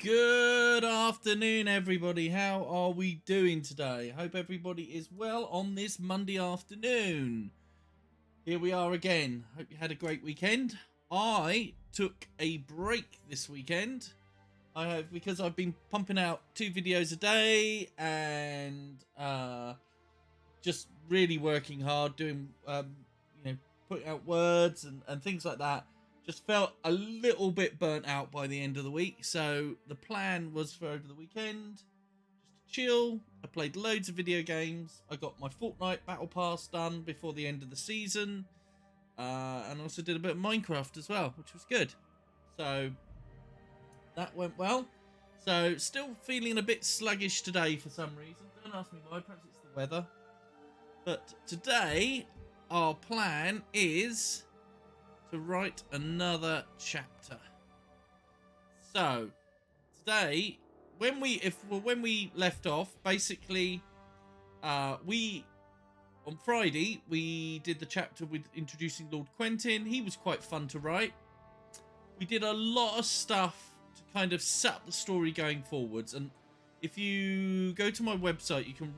Good afternoon, everybody. How are we doing today? Hope everybody is well on this Monday afternoon. Here we are again. Hope you had a great weekend. I took a break this weekend. Because I've been pumping out 2 videos a day and just really working hard, doing putting out words and things like that. Just felt a little bit burnt out by the end of the week, so the plan was for over the weekend just to chill. I played loads of video games. I got my Fortnite Battle Pass done before the end of the season, and also did a bit of Minecraft as well, which was good. So that went well. So still feeling a bit sluggish today for some reason. Don't ask me why. Perhaps it's the weather. But today our plan is to write another chapter. So today, when we left off, basically, on Friday we did the chapter with introducing Lord Quentin. He was quite fun to write. We did a lot of stuff to kind of set up the story going forwards, and if you go to my website, you can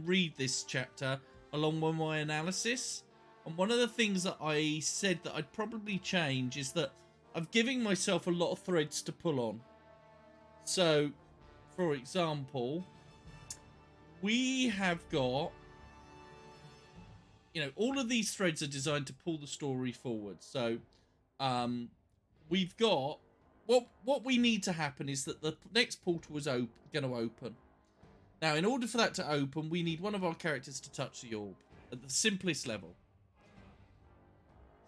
read this chapter along with my analysis. And one of the things that I said that I'd probably change is that I'm giving myself a lot of threads to pull on. So, for example, we have got, all of these threads are designed to pull the story forward. So, we've got, what we need to happen is that the next portal is going to open. Now, in order for that to open, we need one of our characters to touch the orb at the simplest level.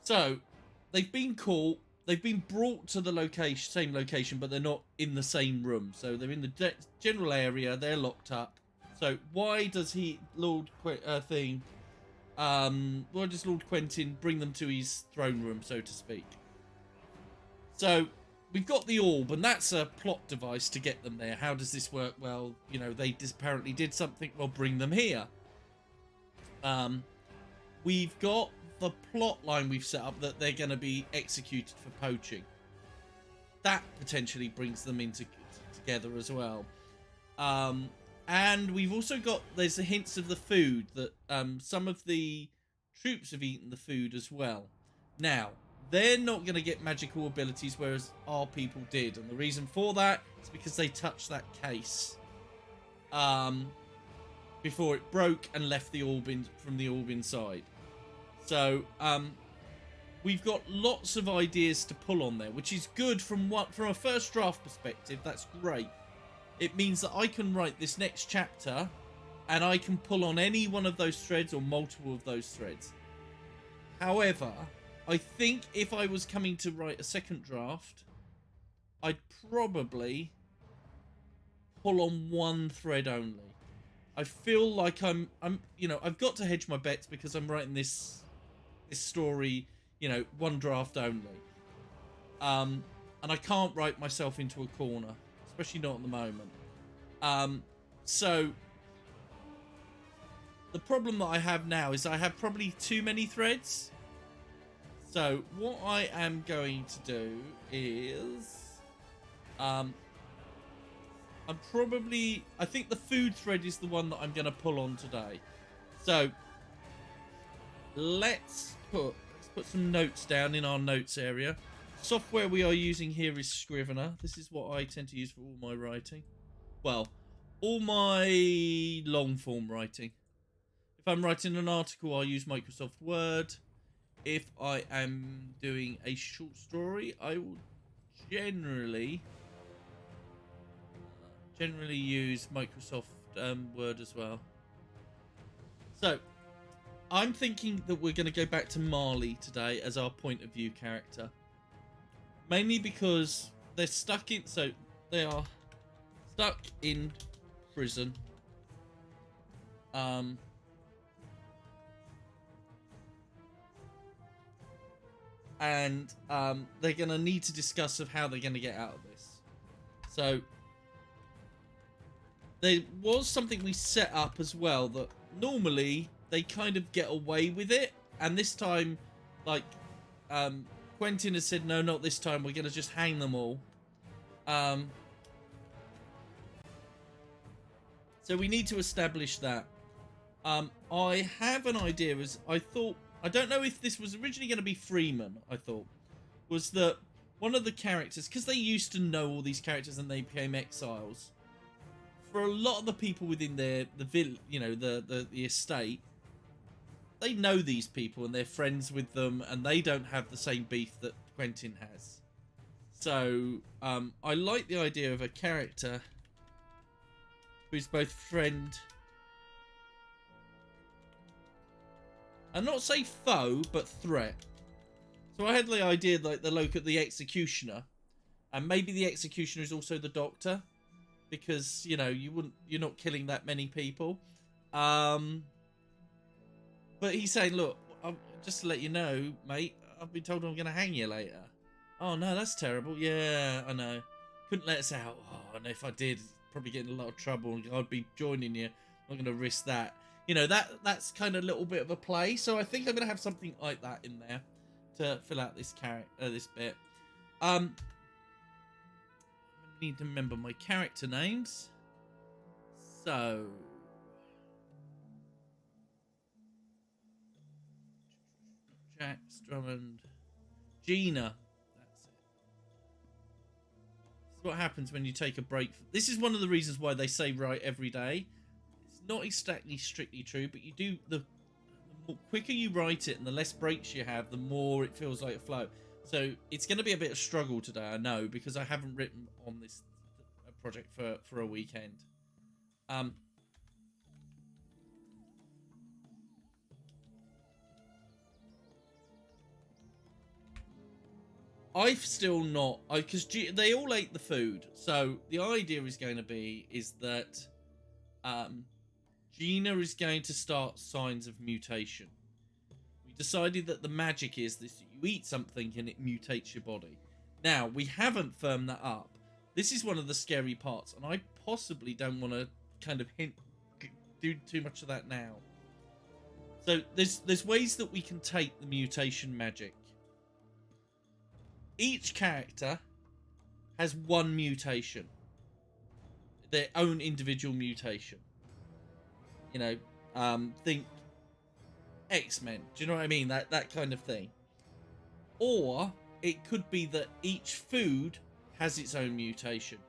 So, they've been caught, they've been brought to the same location, but they're not in the same room. So, they're in the general area, they're locked up. So, why does Lord Quentin bring them to his throne room, so to speak? So, we've got the orb, and that's a plot device to get them there. How does this work? Well, they apparently did something, well, bring them here. We've got the plot line we've set up that they're going to be executed for poaching. That potentially brings them together as well. And we've also got, there's the hints of the food that some of the troops have eaten the food as well. Now, they're not going to get magical abilities, whereas our people did. And the reason for that is because they touched that case before it broke and left the orb from the orb inside. So, we've got lots of ideas to pull on there, which is good from a first draft perspective. That's great. It means that I can write this next chapter, and I can pull on any one of those threads or multiple of those threads. However, I think if I was coming to write a second draft, I'd probably pull on one thread only. I feel like I've got to hedge my bets because I'm writing this story, one draft only. And I can't write myself into a corner, especially not at the moment. So the problem that I have now is I have probably too many threads. So what I am going to do is I think the food thread is the one that I'm going to pull on today. So let's put some notes down in our notes area. Software we are using here is Scrivener. This is what I tend to use for all my writing. Well, all my long form writing. If I'm writing an article, I'll use Microsoft Word. If I am doing a short story, I will generally use Microsoft Word as well. So, I'm thinking that we're going to go back to Marley today as our point of view character. Mainly because they are stuck in prison. And they're going to need to discuss of how they're going to get out of this. So there was something we set up as well that normally they kind of get away with it, and this time, like, Quentin has said, no, not this time, we're going to just hang them all. So we need to establish that. I have an idea. As I thought, I don't know if this was originally going to be Freeman. I thought was that one of the characters, because they used to know all these characters and they became exiles. For a lot of the people within the estate, they know these people and they're friends with them, and they don't have the same beef that Quentin has. So I like the idea of a character who's both friend and not say foe, but threat. So I had the idea like the executioner, and maybe the executioner is also the doctor, because you're not killing that many people. But he's saying, look, just to let you know, mate, I've been told I'm going to hang you later. Oh no, that's terrible. Yeah, I know. Couldn't let us out. Oh, and if I did, probably get in a lot of trouble. I'd be joining you. I'm not going to risk that. That's kind of a little bit of a play. So I think I'm going to have something like that in there to fill out this this bit. I need to remember my character names. So Jack, Drummond, Gina. That's it. This is what happens when you take a break. This is one of the reasons why they say write every day. It's not exactly strictly true, but you do the quicker you write it and the less breaks you have, the more it feels like a flow. So it's going to be a bit of struggle today, I know, because I haven't written on this project for a weekend. I've still not, because they all ate the food. So the idea is going to be is that Gina is going to start signs of mutation. We decided that the magic is this: you eat something and it mutates your body. Now, we haven't firmed that up. This is one of the scary parts, and I possibly don't want to kind of do too much of that now. So there's ways that we can take the mutation magic. Each character has one mutation, their own individual mutation. Think X-Men. Do you know what I mean? That kind of thing. Or it could be that each food has its own mutation.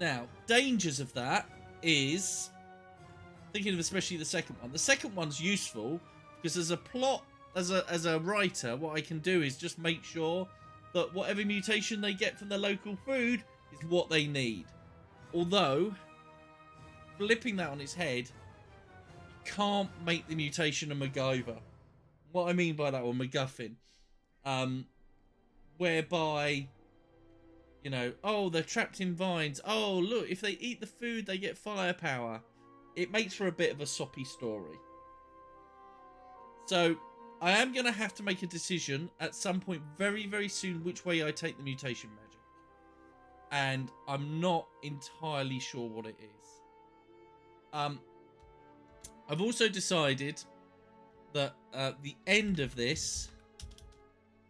Now, dangers of that is thinking of especially the second one. The second one's useful because as a plot, as a writer, what I can do is just make sure that whatever mutation they get from the local food is what they need. Although, flipping that on its head, you can't make the mutation a MacGyver. What I mean by that, or MacGuffin. Whereby, oh, they're trapped in vines. Oh, look, if they eat the food, they get firepower. It makes for a bit of a soppy story. So, I am going to have to make a decision at some point very, very soon which way I take the mutation magic. And I'm not entirely sure what it is. I've also decided that the end of this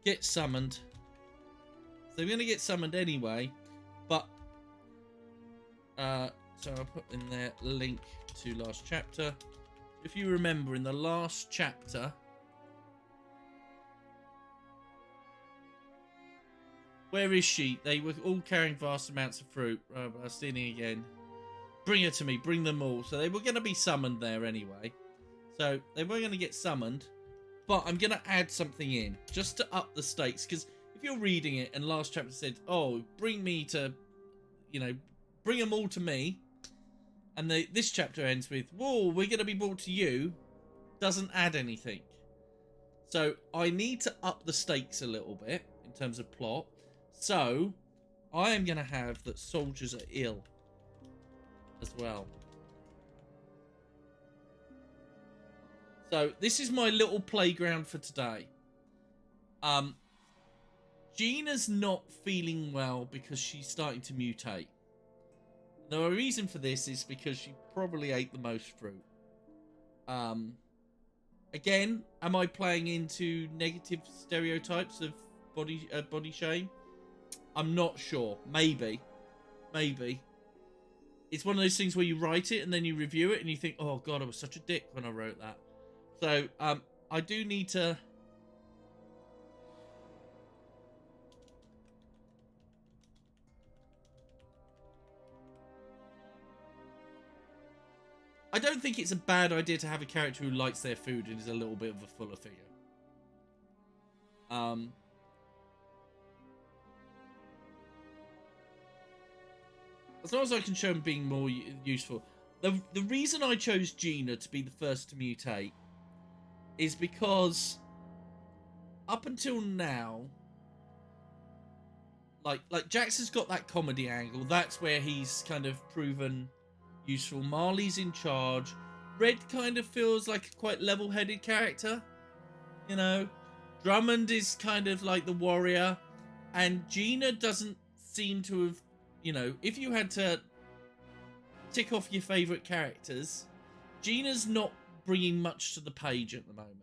gets summoned. So they're going to get summoned anyway. But, so I'll put in there link to last chapter. If you remember, in the last chapter, where is she? They were all carrying vast amounts of fruit. I'm stealing again. Bring her to me. Bring them all. So they were going to be summoned there anyway. So they were going to get summoned. But I'm going to add something in just to up the stakes. Because if you're reading it and last chapter said, oh, bring me to, bring them all to me. And this chapter ends with, whoa, we're going to be brought to you. Doesn't add anything. So I need to up the stakes a little bit in terms of plot. So I am going to have that soldiers are ill as well. So this is my little playground for today. Gina's not feeling well because she's starting to mutate. The reason for this is because she probably ate the most fruit. Again, am I playing into negative stereotypes of body shame? I'm not sure. Maybe. it's one of those things where you write it and then you review it and you think, oh god, I was such a dick when I wrote that. So I do need to. I don't think it's a bad idea to have a character who likes their food and is a little bit of a fuller figure. As long as I can show him being more useful. The reason I chose Gina to be the first to mutate is because up until now, like Jax has got that comedy angle. That's where he's kind of proven useful. Marley's in charge. Red kind of feels like a quite level-headed character, you know. Drummond is kind of like the warrior, and Gina doesn't seem to have, you know, if you had to tick off your favourite characters, Gina's not bringing much to the page at the moment.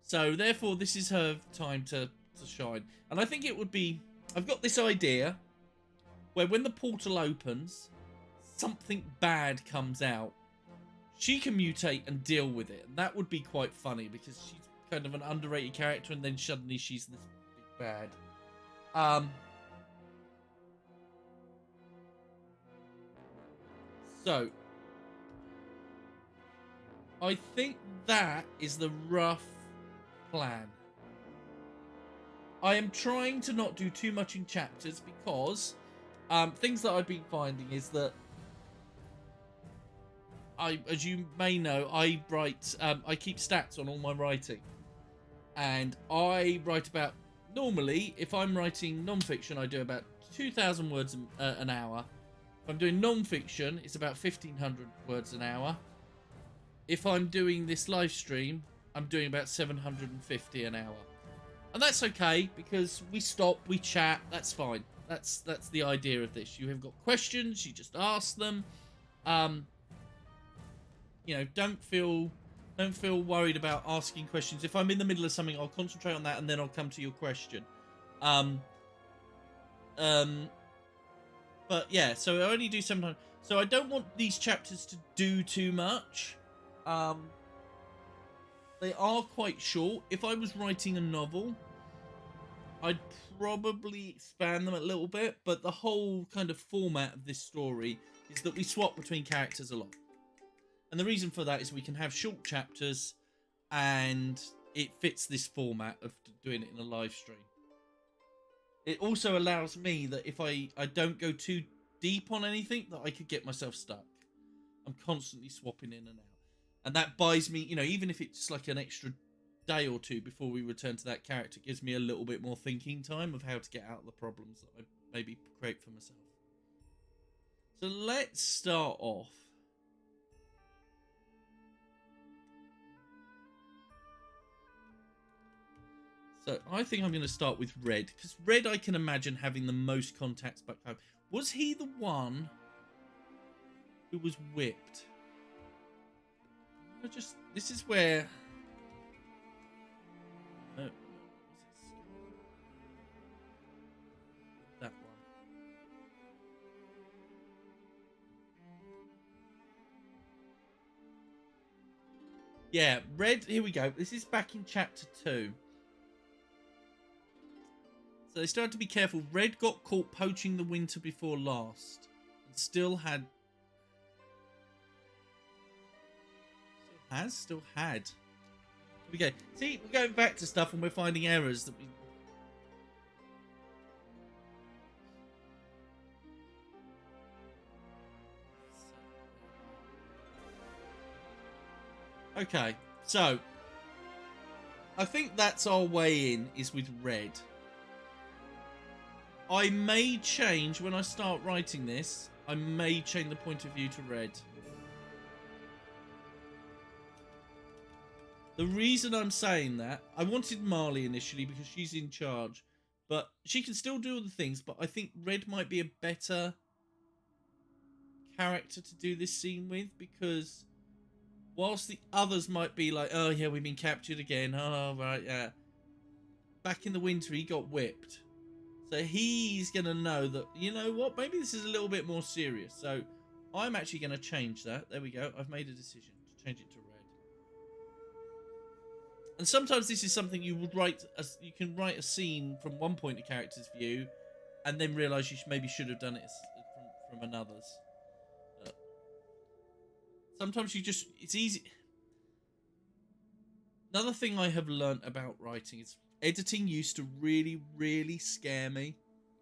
So therefore, this is her time to shine. And I think it would be, I've got this idea where when the portal opens, something bad comes out. She can mutate and deal with it. And that would be quite funny because she's kind of an underrated character and then suddenly she's this big bad. So, I think that is the rough plan. I am trying to not do too much in chapters because things that I've been finding is that as you may know, I write, I keep stats on all my writing. And I write about, normally, if I'm writing non-fiction, I do about 2,000 words an hour. If I'm doing non-fiction, it's about 1,500 words an hour. If I'm doing this live stream, I'm doing about 750 an hour. And that's okay, because we stop, we chat, that's fine. That's the idea of this. You have got questions, you just ask them. You know, don't feel worried about asking questions. If I'm in the middle of something, I'll concentrate on that and then I'll come to your question. But yeah, so I only do sometimes. So I don't want these chapters to do too much. They are quite short. If I was writing a novel, I'd probably expand them a little bit. But the whole kind of format of this story is that we swap between characters a lot. And the reason for that is we can have short chapters and it fits this format of doing it in a live stream. It also allows me that if I don't go too deep on anything, that I could get myself stuck. I'm constantly swapping in and out. And that buys me, you know, even if it's like an extra day or two before we return to that character, it gives me a little bit more thinking time of how to get out of the problems that I maybe create for myself. So let's start off. So I think I'm going to start with Red, because Red I can imagine having the most contacts back home. Was he the one who was whipped? This is where... No, that one. Yeah, Red, here we go. This is back in chapter 2. So they started to be careful. Red got caught poaching the winter before last. And still had... Still had. Here we go. See, we're going back to stuff and we're finding errors that we... Okay, so... I think that's our way in, is with Red. I may change, when I start writing this, I may change the point of view to Red. The reason I'm saying that, I wanted Marley initially because she's in charge, but she can still do all the things, but I think Red might be a better character to do this scene with, because whilst the others might be like, oh yeah, we've been captured again, oh right, yeah. Back in the winter, he got whipped. So he's going to know that, you know what, maybe this is a little bit more serious. So I'm actually going to change that. There we go. I've made a decision to change it to red. And sometimes this is something you would write, as you can write a scene from one point of character's view, and then realise you maybe should have done it from another's. Sometimes it's easy. Another thing I have learnt about writing is editing used to really, really scare me,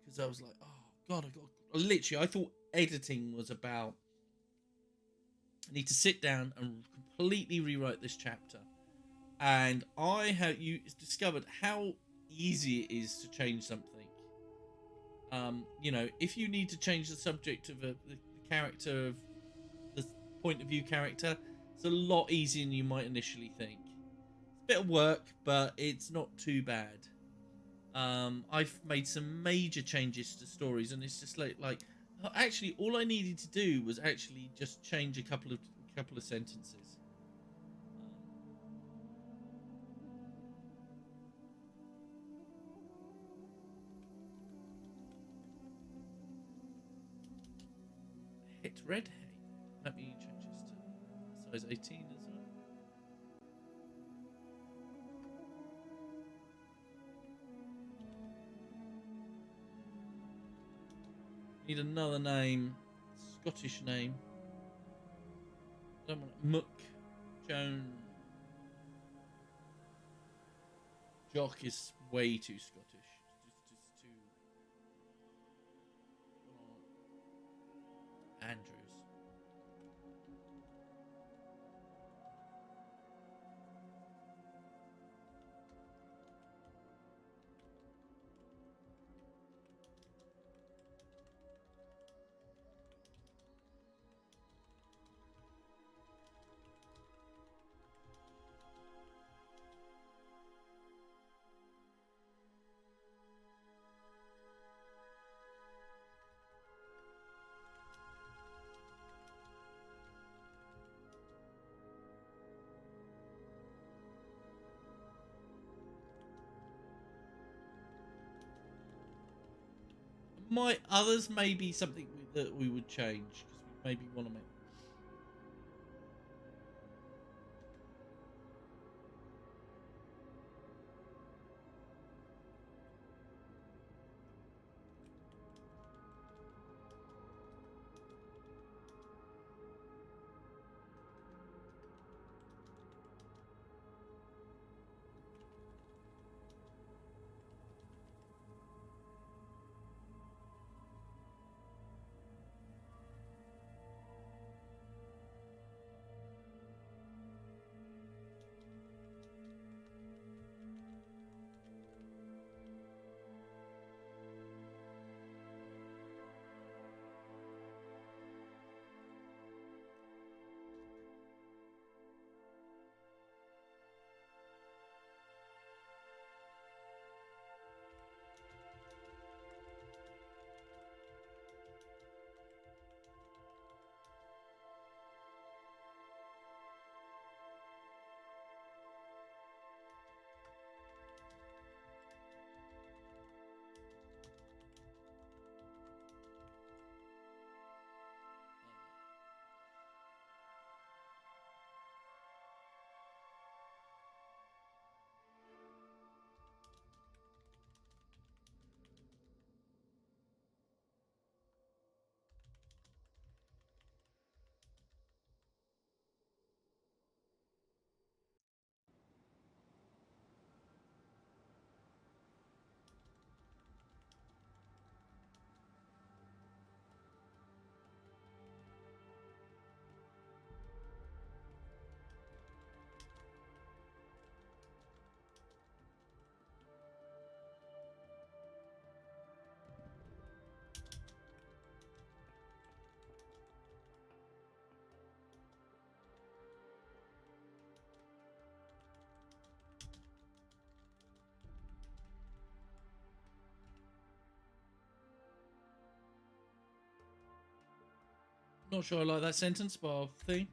because I was like, oh God, I thought editing was about, I need to sit down and completely rewrite this chapter. And you discovered how easy it is to change something. You know, if you need to change the subject of the character of the point of view character, it's a lot easier than you might initially think. It's a bit of work, but it's not too bad. I've made some major changes to stories, and it's just like actually all I needed to do was actually just change a couple of sentences. Hit red. Let me change this to size 18 as well. Need another name, Scottish name. I don't want Muck, Joan. Jock is way too Scottish. Just too. Andrews. My others may be something that we would change, because we maybe want to make. Not sure I like that sentence, but I'll think.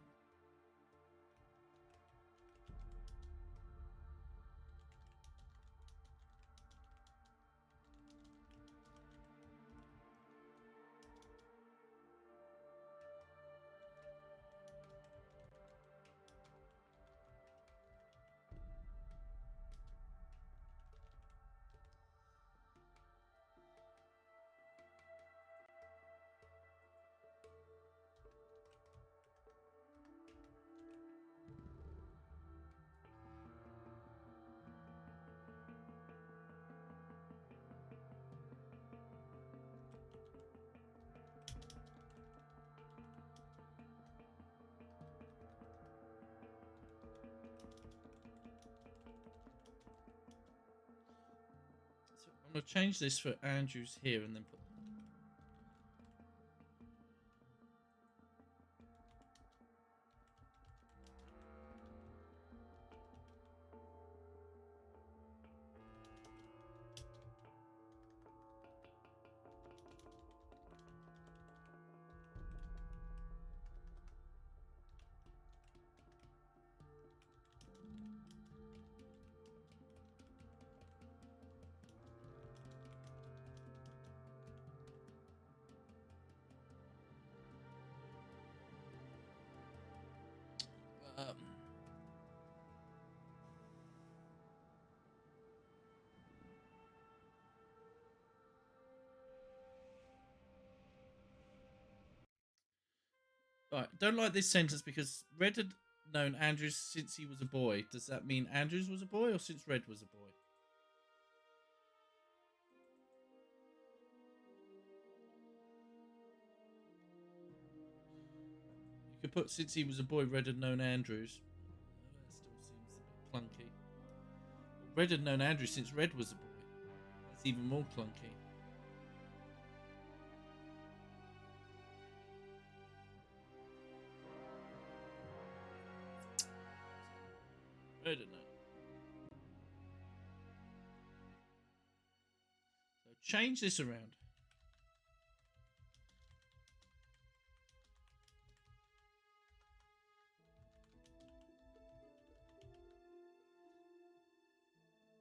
I'm going to change this for Andrews here and then put... Right, don't like this sentence because Red had known Andrews since he was a boy. Does that mean Andrews was a boy or since Red was a boy? You could put since he was a boy, Red had known Andrews. That still seems a bit clunky. Red had known Andrews since Red was a boy. That's even more clunky. I don't know. So change this around.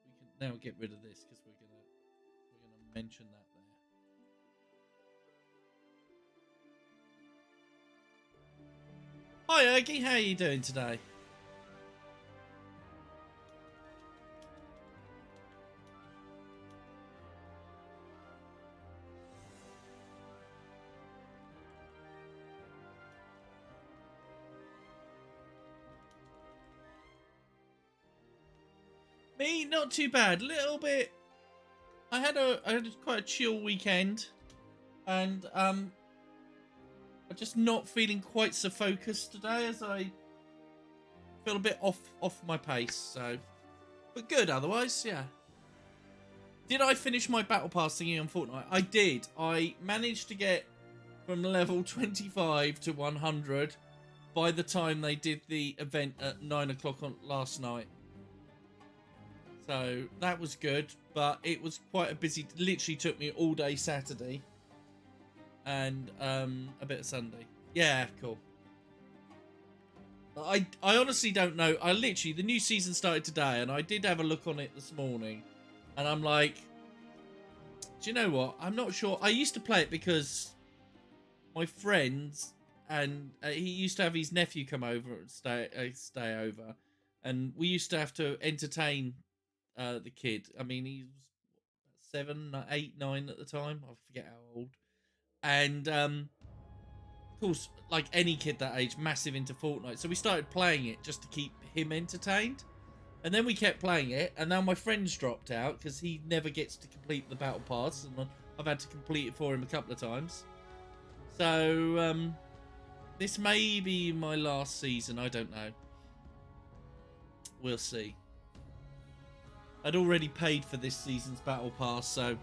We can now get rid of this because we're gonna mention that there. Hi Ergie, how are you doing today? Me, not too bad. Little bit. I had quite a chill weekend, and I'm just not feeling quite so focused today as I feel a bit off my pace. So, but good otherwise. Yeah. Did I finish my battle pass thingy on Fortnite? I did. I managed to get from level 25 to 100 by the time they did the event at 9 o'clock on last night. So that was good, but it was quite a busy, literally took me all day Saturday and a bit of Sunday. Yeah, cool. I honestly don't know. The new season started today and I did have a look on it this morning and I'm like, do you know what? I'm not sure. I used to play it because my friends and he used to have his nephew come over and stay over, and we used to have to entertain the kid. I mean, he was 7, 8, 9 at the time. I forget how old. And of course, like any kid that age, massive into Fortnite. So we started playing it just to keep him entertained. And then we kept playing it, and now my friend's dropped out because he never gets to complete the battle pass, and I've had to complete it for him a couple of times. So this may be my last season. I don't know. We'll see. I'd already paid for this season's battle pass, so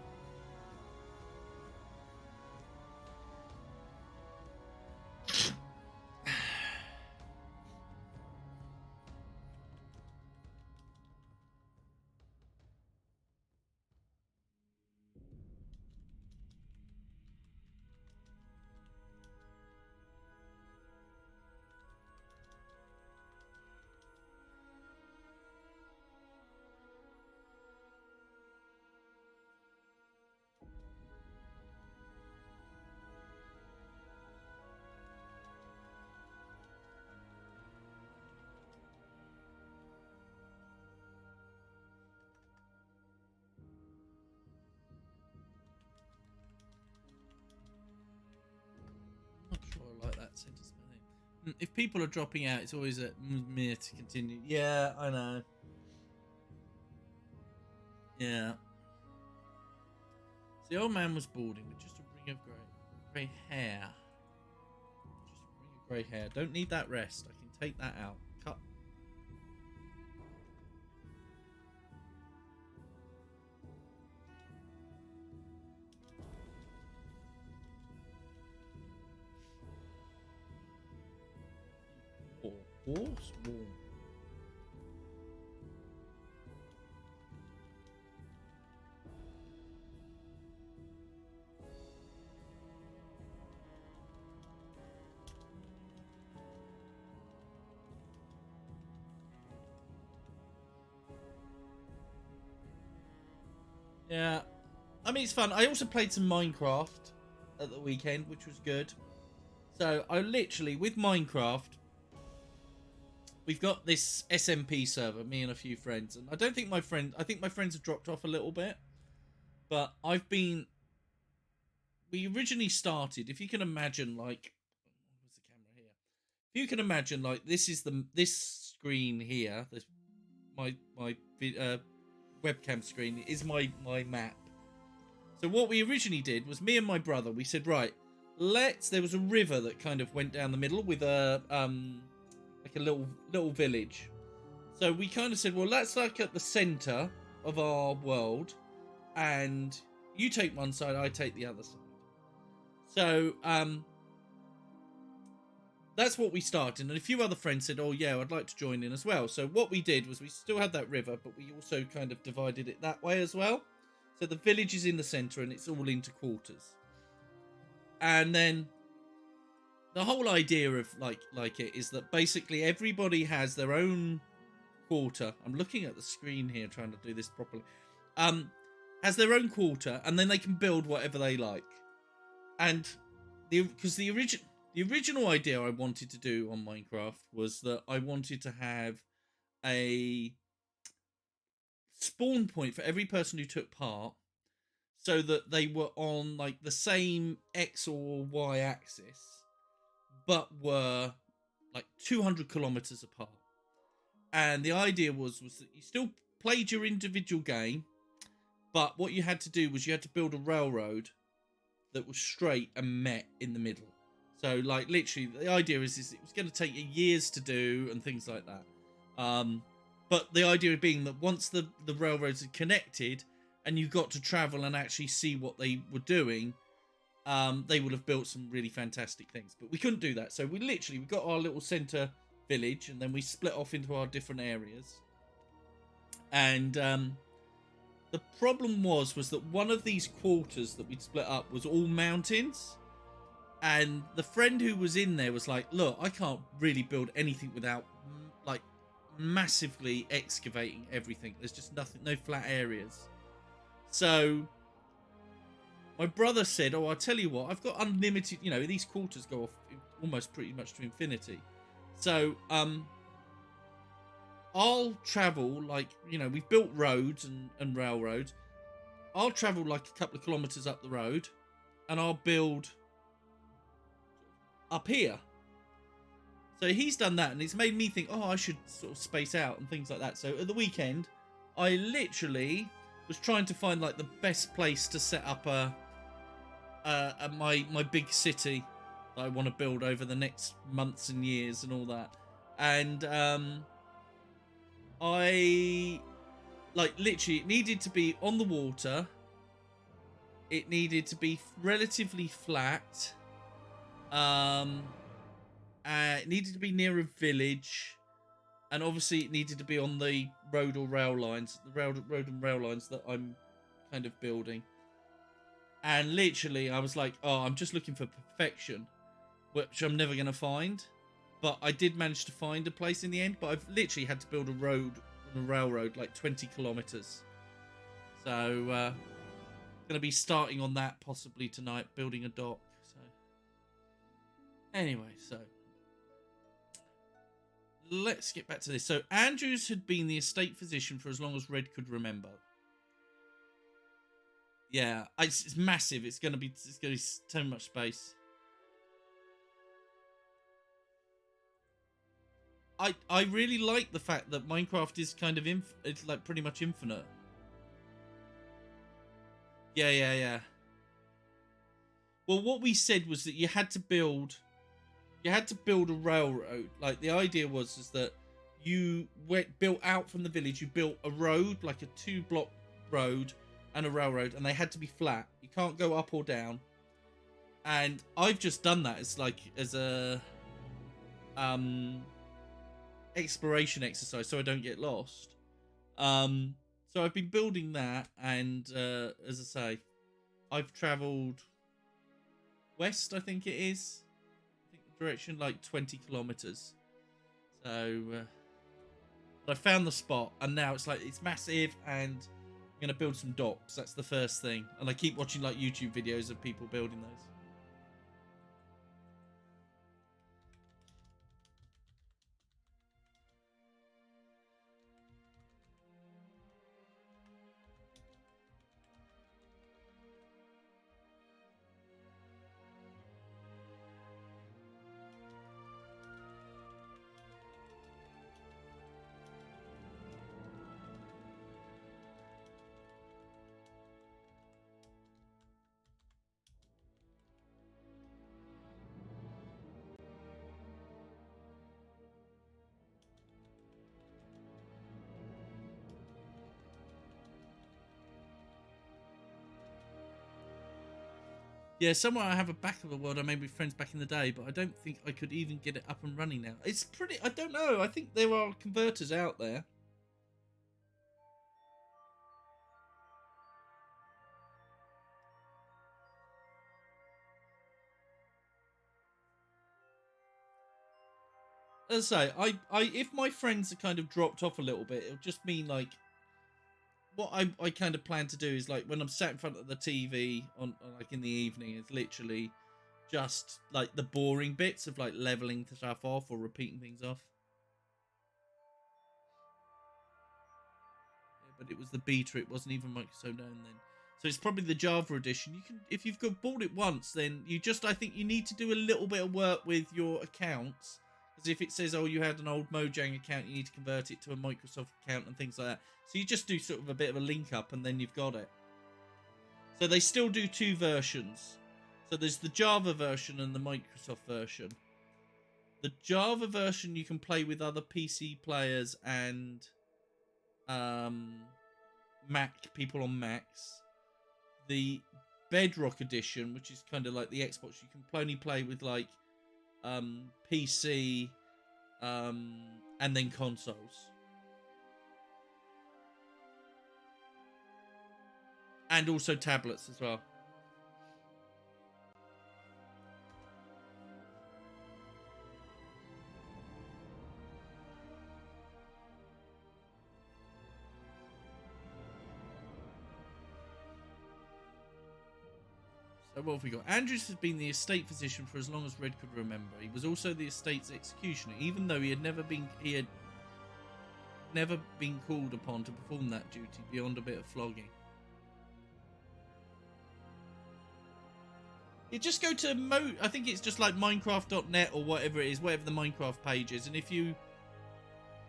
I'm not sure I like that sentence. If people are dropping out, it's always a mere to continue. Yeah, I know. Yeah. The old man was balding with just a ring of grey hair. Just a ring of grey hair. Don't need that rest. I can take that out. Cut. Horse warm. Yeah, I mean, it's fun. I also played some Minecraft at the weekend, which was good. So I literally, with Minecraft, we've got this SMP server, me and a few friends, and I think my friends have dropped off a little bit, but we originally started, if you can imagine, like, where's the camera here? If you can imagine, like, this screen here, my webcam screen is my map. So what we originally did was, me and my brother, we said, right, there was a river that kind of went down the middle with a like a little village. So we kind of said, well, let's like at the center of our world, and you take one side, I take the other side. So that's what we started, and a few other friends said, oh yeah, I'd like to join in as well. So what we did was, we still had that river, but we also kind of divided it that way as well. So the village is in the center and it's all into quarters. And then the whole idea of like it is that basically everybody has their own quarter. I'm looking at the screen here trying to do this properly. Has their own quarter, and then they can build whatever they like. And because the original idea I wanted to do on Minecraft was that I wanted to have a spawn point for every person who took part, so that they were on like the same X or Y axis, but were like 200 kilometers apart. And the idea was that you still played your individual game, but what you had to do was you had to build a railroad that was straight and met in the middle. So like literally the idea is it was going to take you years to do and things like that. But the idea being that once the railroads had connected and you got to travel and actually see what they were doing, they would have built some really fantastic things. But we couldn't do that. So we got our little center village, and then we split off into our different areas. And the problem was that one of these quarters that we'd split up was all mountains. And the friend who was in there was like, look, I can't really build anything without like massively excavating everything. There's just nothing, no flat areas. So my brother said, oh, I'll tell you what, I've got unlimited, these quarters go off almost pretty much to infinity. So I'll travel, like, we've built roads and railroads. I'll travel like a couple of kilometers up the road, and I'll build up here. So he's done that, and it's made me think, oh, I should sort of space out and things like that. So at the weekend, I literally was trying to find like the best place to set up my big city that I want to build over the next months and years and all that. And I literally, it needed to be on the water. It needed to be relatively flat. It needed to be near a village, and obviously it needed to be on the road or rail lines, the road and rail lines that I'm kind of building. And literally, I was like, oh, I'm just looking for perfection, which I'm never going to find. But I did manage to find a place in the end, but I've literally had to build a road and a railroad like 20 kilometers. So, going to be starting on that possibly tonight, building a dock. So, anyway, so let's get back to this. So, Andrews had been the estate physician for as long as Red could remember. Yeah, it's massive. It's going to be so much space. I really like the fact that Minecraft is kind of it's like pretty much infinite. Yeah. Well, what we said was that you had to build a railroad. Like the idea was that you built out from the village. You built a road, like a 2-block road and a railroad, and they had to be flat. You can't go up or down. And I've just done that as a exploration exercise so I don't get lost. So I've been building that, and as I say, I've travelled west, I think it is. I think the direction, like 20 kilometres. So but I found the spot, and now it's like, it's massive, and I'm going to build some docks. That's the first thing. And I keep watching like YouTube videos of people building those. Yeah, somewhere I have a back of a world I made with friends back in the day, but I don't think I could even get it up and running now. It's pretty... I don't know. I think there are converters out there. As I say, if my friends are kind of dropped off a little bit, it'll just mean like... What I kind of plan to do is like when I'm sat in front of the TV on like in the evening, it's literally just like the boring bits of like leveling stuff off or repeating things off. Yeah, but it was the beta, it wasn't even Microsoft known then. So it's probably the Java edition. You can, if you've bought it once, then you just, I think you need to do a little bit of work with your accounts. Because if it says, oh, you had an old Mojang account, you need to convert it to a Microsoft account and things like that. So you just do sort of a bit of a link up and then you've got it. So they still do two versions. So there's the Java version and the Microsoft version. The Java version you can play with other PC players and Mac, people on Macs. The Bedrock edition, which is kind of like the Xbox, you can only play with like PC and then consoles. And also tablets as well. So what have we got? Andrews has been the estate physician for as long as Red could remember. He was also the estate's executioner, even though he had never been called upon to perform that duty beyond a bit of flogging. You just go to I think it's just like Minecraft.net or whatever it is, whatever the Minecraft page is, and if you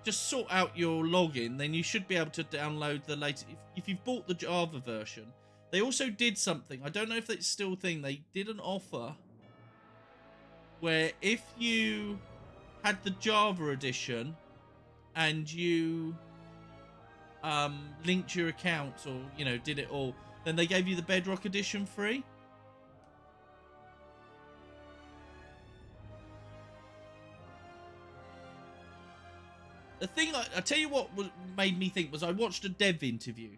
just sort out your login, then you should be able to download the latest. If you've bought the Java version, they also did something. I don't know if it's still a thing. They did an offer where if you had the Java edition and you linked your accounts or did it all, then they gave you the Bedrock edition free. The thing I tell you what made me think was I watched a dev interview,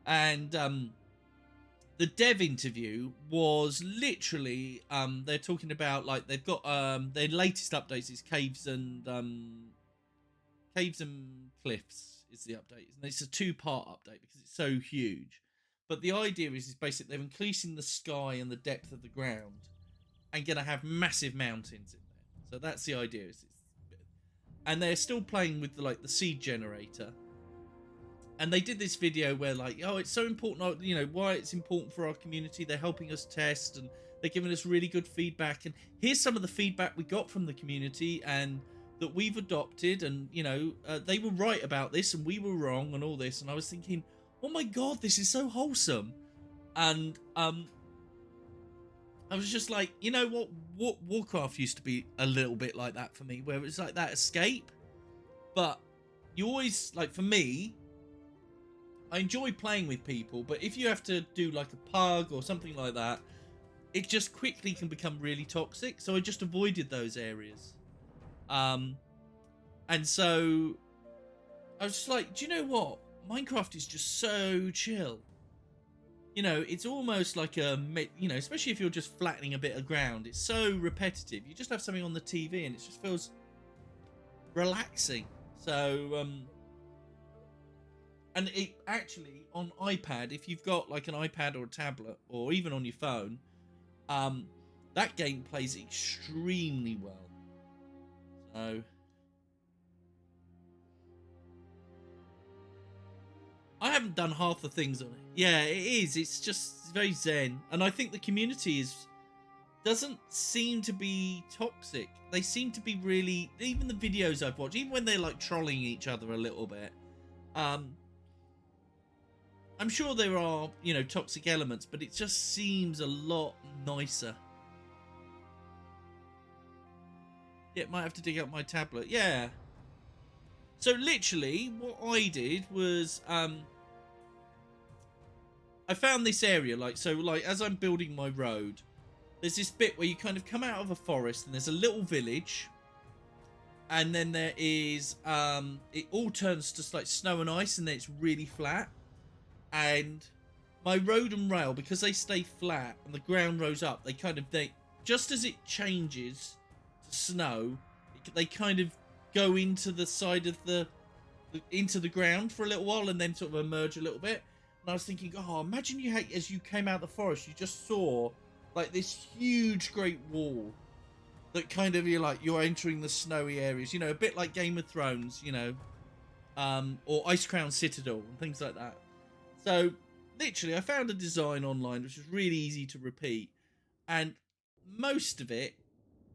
and the dev interview was literally they're talking about like they've got their latest updates is caves and cliffs is the update, and it's a 2-part update because it's so huge. But the idea is basically they're increasing the sky and the depth of the ground and gonna have massive mountains in there. So that's the idea. And they're still playing with the seed generator. And they did this video where oh, it's so important, why it's important for our community. They're helping us test and they're giving us really good feedback. And here's some of the feedback we got from the community and that we've adopted. And, they were right about this and we were wrong and all this. And I was thinking, oh my God, this is so wholesome. And I was just like, you know what Warcraft used to be a little bit like that for me, where it was like that escape. But you always, for me, I enjoy playing with people, but if you have to do like a pug or something like that, it just quickly can become really toxic. So I just avoided those areas. And so I was just like, do you know what? Minecraft is just so chill. You know, it's almost like especially if you're just flattening a bit of ground, it's so repetitive. You just have something on the TV and it just feels relaxing. So, and it actually, on iPad, if you've got like an iPad or a tablet, or even on your phone, that game plays extremely well. So, I haven't done half the things on it. Yeah, it is. It's just very zen. And I think the community doesn't seem to be toxic. They seem to be really, even the videos I've watched, even when they're like trolling each other a little bit, I'm sure there are, toxic elements, but it just seems a lot nicer. Yeah, might have to dig up my tablet. Yeah. So literally what I did was I found this area, like as I'm building my road, there's this bit where you kind of come out of a forest and there's a little village, and then there is it all turns to like snow and ice, and then it's really flat. And my road and rail, because they stay flat and the ground rose up, they just as it changes to snow, they kind of go into the side of into the ground for a little while and then sort of emerge a little bit. And I was thinking, oh, imagine as you came out of the forest, you just saw like this huge great wall that kind of you're entering the snowy areas, a bit like Game of Thrones, or Ice Crown Citadel and things like that. So literally I found a design online which was really easy to repeat, and most of it,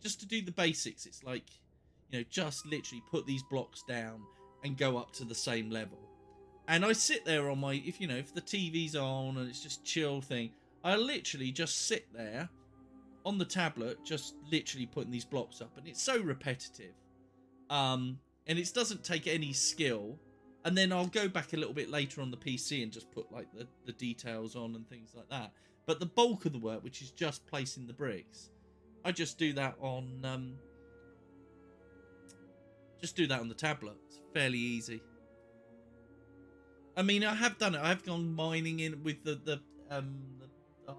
just to do the basics, it's like, just literally put these blocks down and go up to the same level. And I sit there on my, if the TV's on and it's just chill thing, I literally just sit there on the tablet, just literally putting these blocks up, and it's so repetitive. And it doesn't take any skill. And then I'll go back a little bit later on the PC and just put like the details on and things like that. But the bulk of the work, which is just placing the bricks, I just do that on the tablet. It's fairly easy. I mean, I have done it. I have gone mining in with the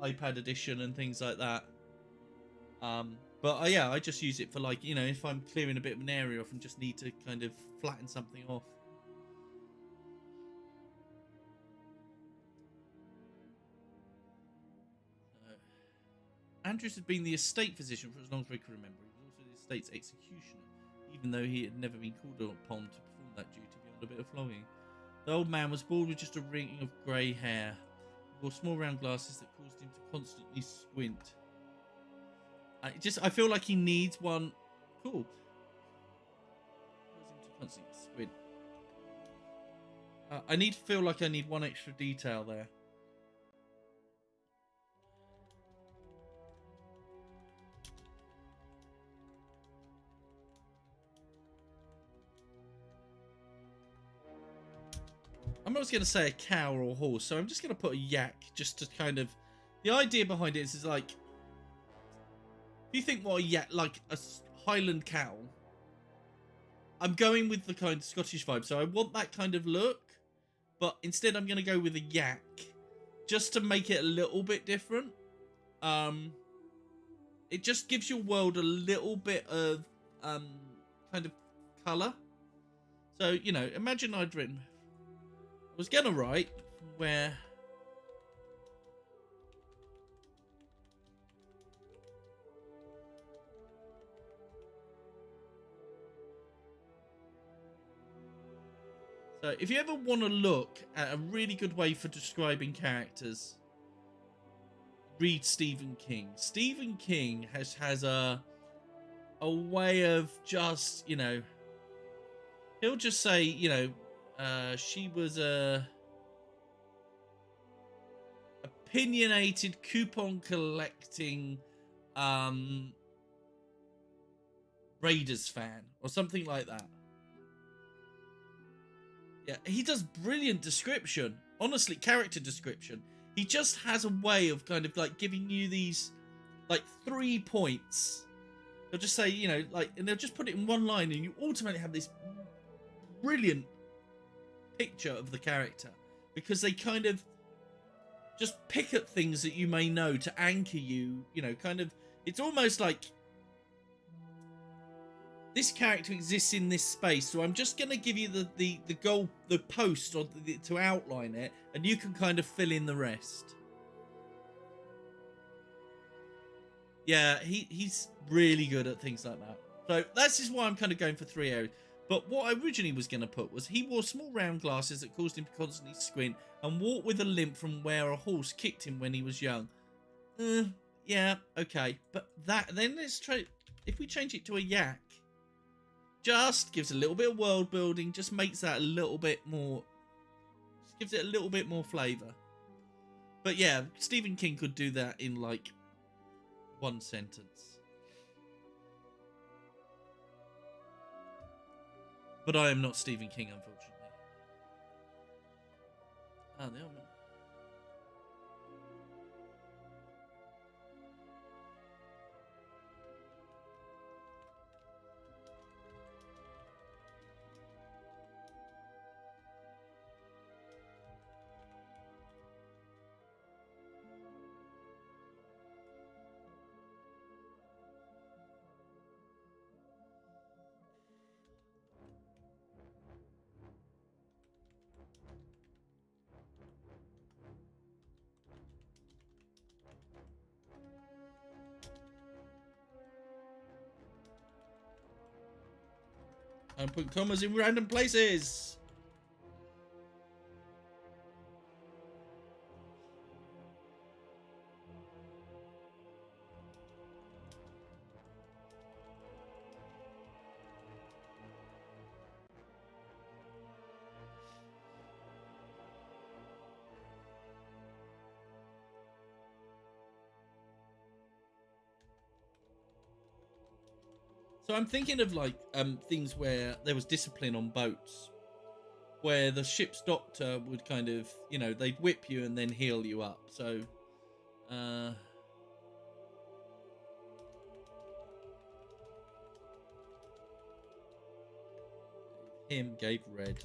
iPad edition and things like that. But yeah, I just use it for like, if I'm clearing a bit of an area off and just need to kind of flatten something off. Andrews had been the estate physician for as long as I can remember. He was also the estate's executioner, even though he had never been called upon to perform that duty beyond a bit of flogging. The old man was bald with just a ring of grey hair. He wore small round glasses that caused him to constantly squint. I feel like he needs one. Cool. Caused him to constantly squint. I feel like I need one extra detail there. I'm not going to say a cow or a horse, so I'm just going to put a yak, just to kind of... The idea behind it is like... If you think what a yak, like a Highland cow, I'm going with the kind of Scottish vibe, so I want that kind of look, but instead I'm going to go with a yak, just to make it a little bit different. It just gives your world a little bit of kind of colour. So, imagine I'd written... I was going to write where... So if you ever want to look at a really good way for describing characters, read Stephen King. Stephen King has a way of just, he'll just say, she was a opinionated coupon collecting Raiders fan or something like that. Yeah, he does brilliant description. Honestly, character description. He just has a way of kind of like giving you these like 3 points. He'll just say, and they'll just put it in one line and you ultimately have this brilliant picture of the character, because they kind of just pick at things that you may know to anchor you, you know, kind of, it's almost like this character exists in this space, so I'm just going to give you the goal, the post, or to outline it, and you can kind of fill in the rest. Yeah, he's really good at things like that. So that's just why I'm kind of going for 3 areas. But what I originally was going to put was he wore small round glasses that caused him to constantly squint and walked with a limp from where a horse kicked him when he was young. Yeah, okay. But then let's try, if we change it to a yak, just gives a little bit of world building, just makes that a little bit more, just gives it a little bit more flavour. But yeah, Stephen King could do that in like 1 sentence. But I am not Stephen King, unfortunately. Ah, the old man. I'm putting commas in random places. So I'm thinking of like things where there was discipline on boats, where the ship's doctor would kind of, you know, they'd whip you and then heal you up. So him gave red.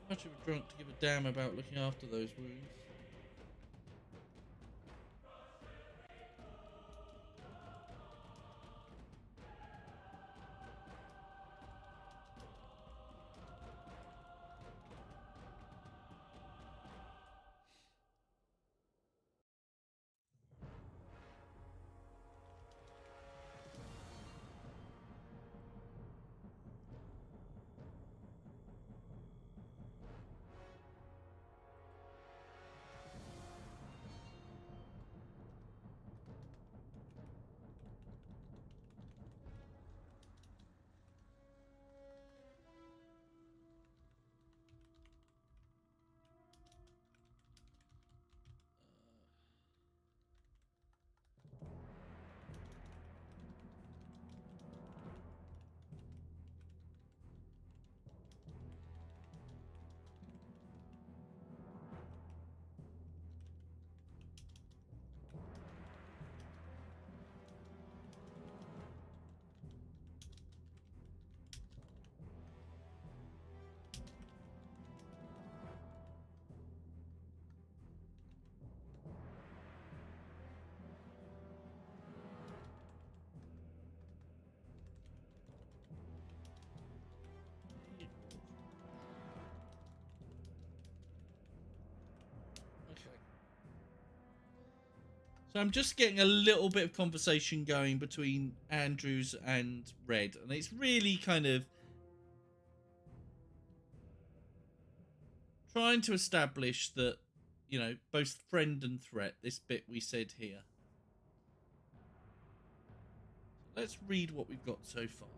Much of a drunk to give a damn about looking after those wounds. So I'm just getting a little bit of conversation going between Andrews and Red, and it's really kind of trying to establish that, you know, both friend and threat, this bit we said here. Let's read what we've got so far.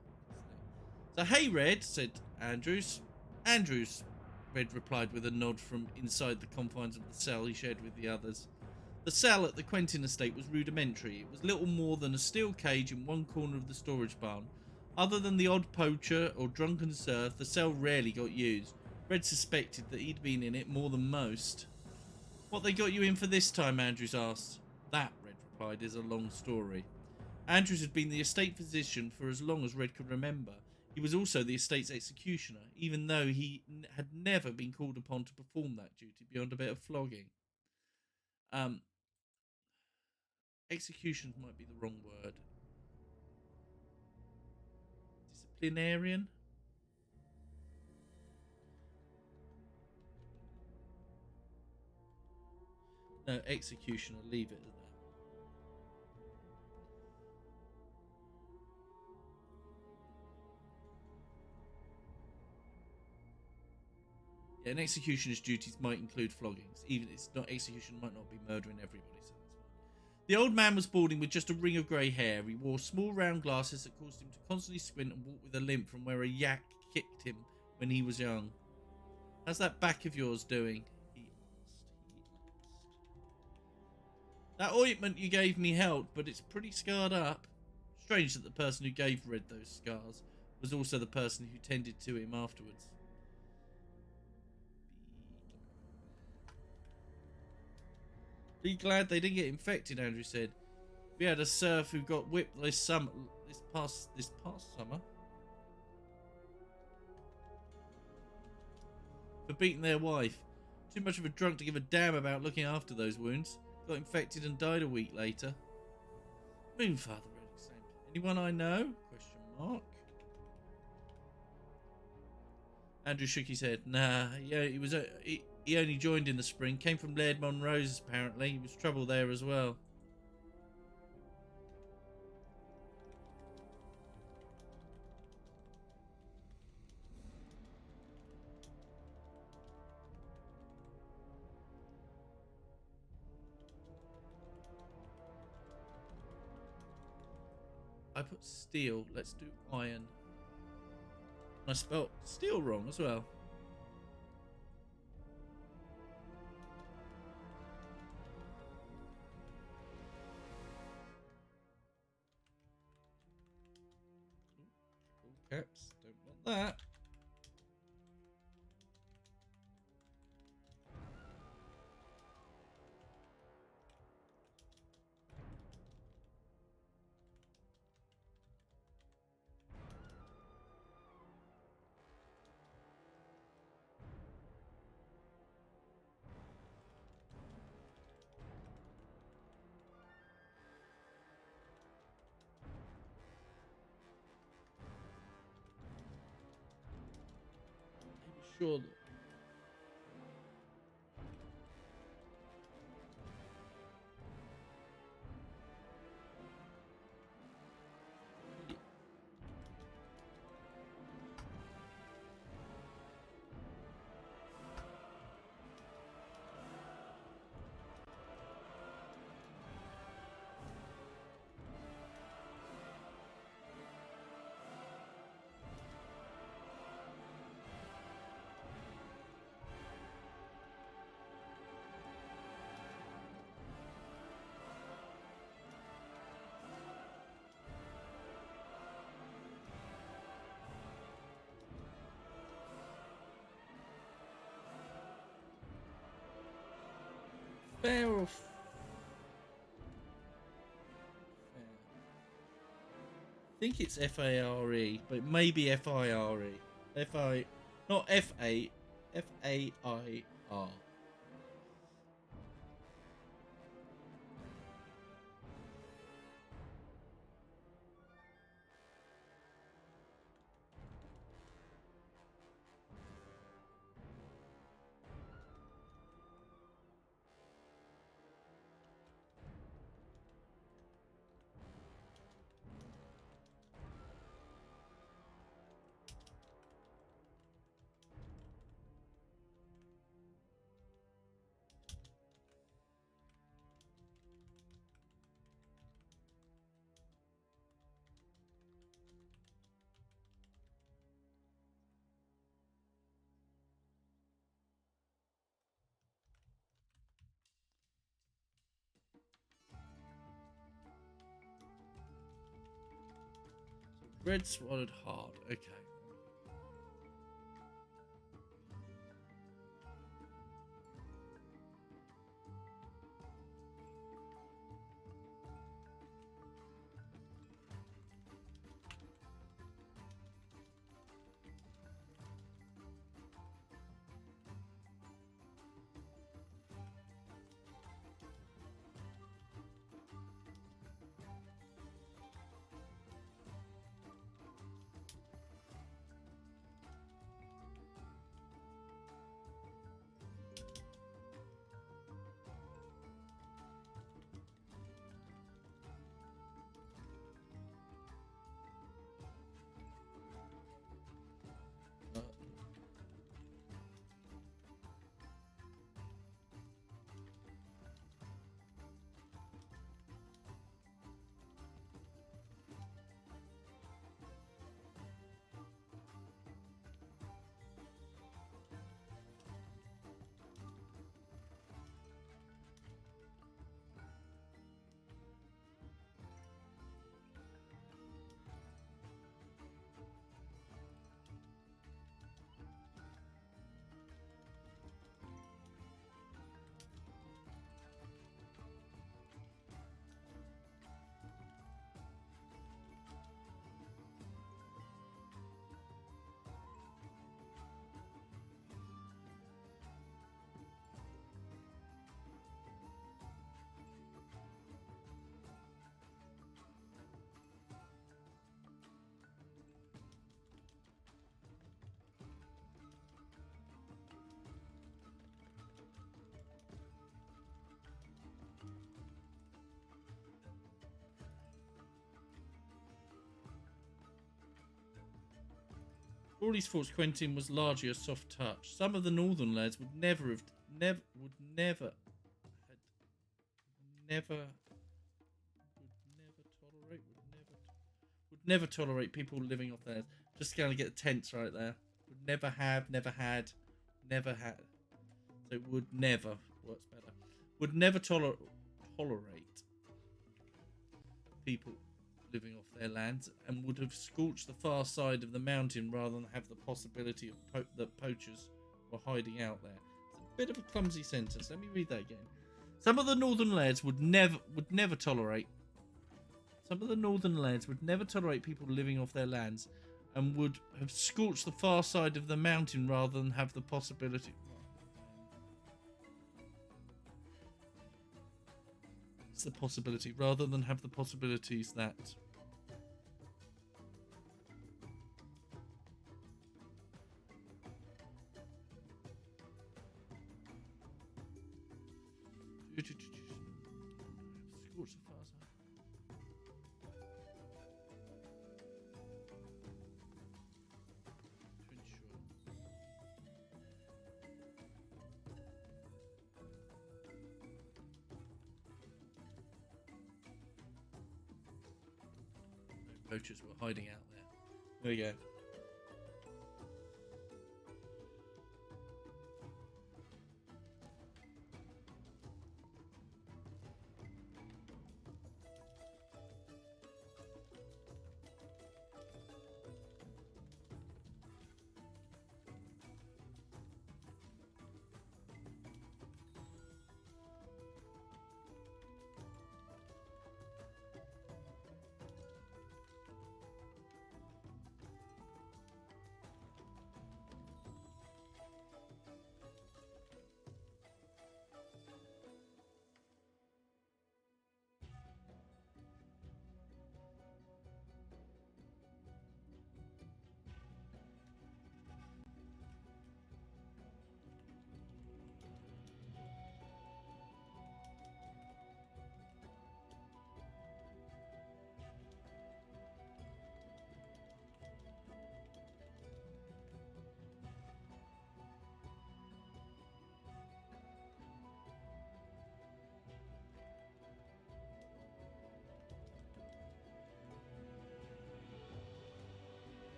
So, hey, Red, said Andrews. Andrews, Red replied with a nod from inside the confines of the cell he shared with the others. The cell at the Quentin estate was rudimentary. It was little more than a steel cage in one corner of the storage barn. Other than the odd poacher or drunken serf, the cell rarely got used. Red suspected that he'd been in it more than most. What they got you in for this time? Andrews asked. That, Red replied, is a long story. Andrews had been the estate physician for as long as Red could remember. He was also the estate's executioner, even though he had never been called upon to perform that duty beyond a bit of flogging. Execution might be the wrong word. Disciplinarian? No, executioner. Leave it at that. Yeah, an executioner's duties might include floggings. Even it's not execution, might not be murdering everybody. So that's fine. The old man was balding with just a ring of grey hair. He wore small round glasses that caused him to constantly squint and walk with a limp from where a yak kicked him when he was young. How's that back of yours doing? He asked. That ointment you gave me helped, but it's pretty scarred up. Strange that the person who gave Red those scars was also the person who tended to him afterwards. Be glad they didn't get infected, Andrew said. We had a serf who got whipped this past summer for beating their wife. Too much of a drunk to give a damn about looking after those wounds. Got infected and died a week later. Moonfather, Red exclaimed. Anyone I know? Question mark. Andrew shook his head. Nah, yeah, he only joined in the spring. Came from Laird Monroe's, apparently. He was trouble there as well. I put steel. Let's do iron. I spelt steel wrong as well. All caps. Don't want that. Sure. Fair or fair? I think it's F-A-R-E, but maybe F-I-R-E. F-I... Not F-A... F-A-I-R. Red swallowed hard. Okay. For all these faults, Quentin was largely a soft touch. Some of the northern lads would never tolerate people living off theirs. Just going to get tense right there. Would never have, never had, never had. So it would never works better. Would never tolerate people living off their lands, and would have scorched the far side of the mountain rather than have the possibility of that poachers were hiding out there. It's a bit of a clumsy sentence. Let me read that again. Some of the northern lads would never tolerate. Some of the northern lads would never tolerate people living off their lands, and would have scorched the far side of the mountain rather than have the possibility. It's the possibility rather than have the possibilities that. Scorched the far side. Poachers were hiding out there. There we go.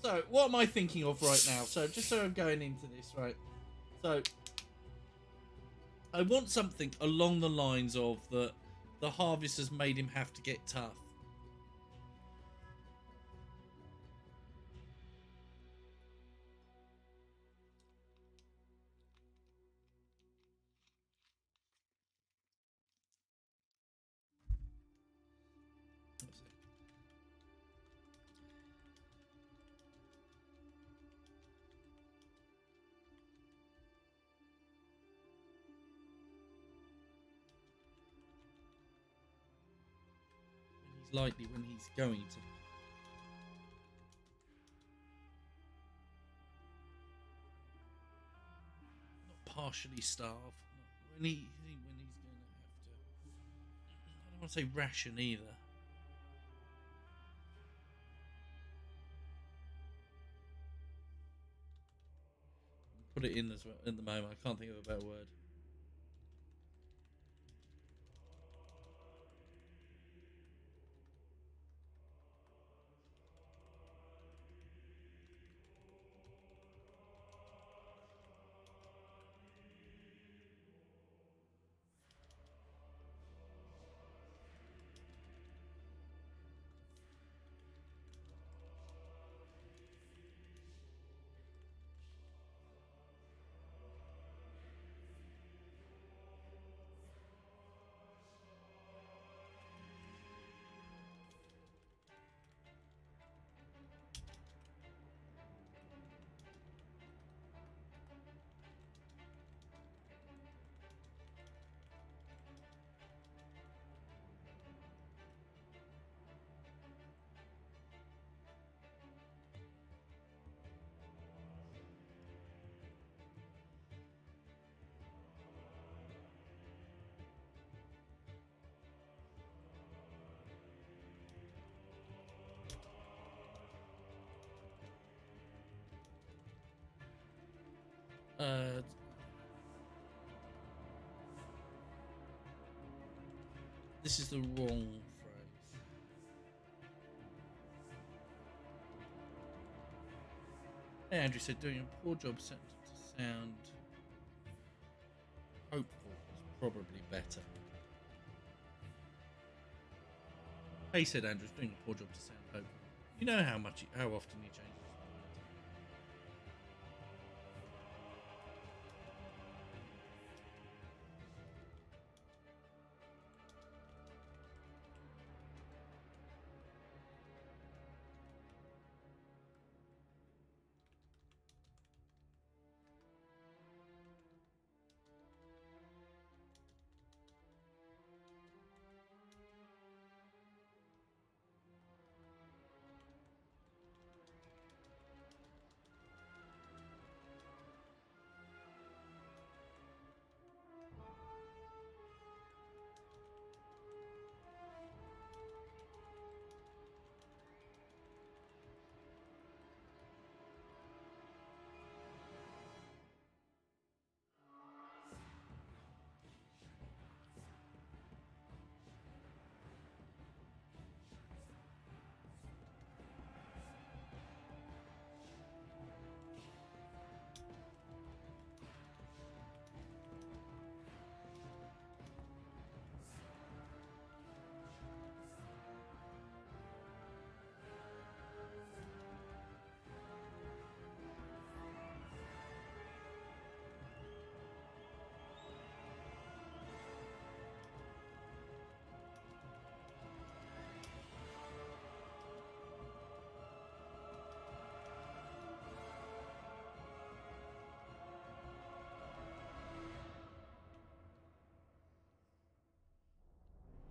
So, what am I thinking of right now? So, just so I'm going into this, right? So, I want something along the lines of that the harvest has made him have to get tough. He's likely when he's going to. Not partially starve. When he's going to have to. I don't want to say ration either. Put it in as well at the moment. I can't think of a better word. This is the wrong phrase. Hey, Andrew said doing a poor job set to sound hopeful is probably better. Hey, said Andrew's doing a poor job to sound hopeful. You know how often he changes.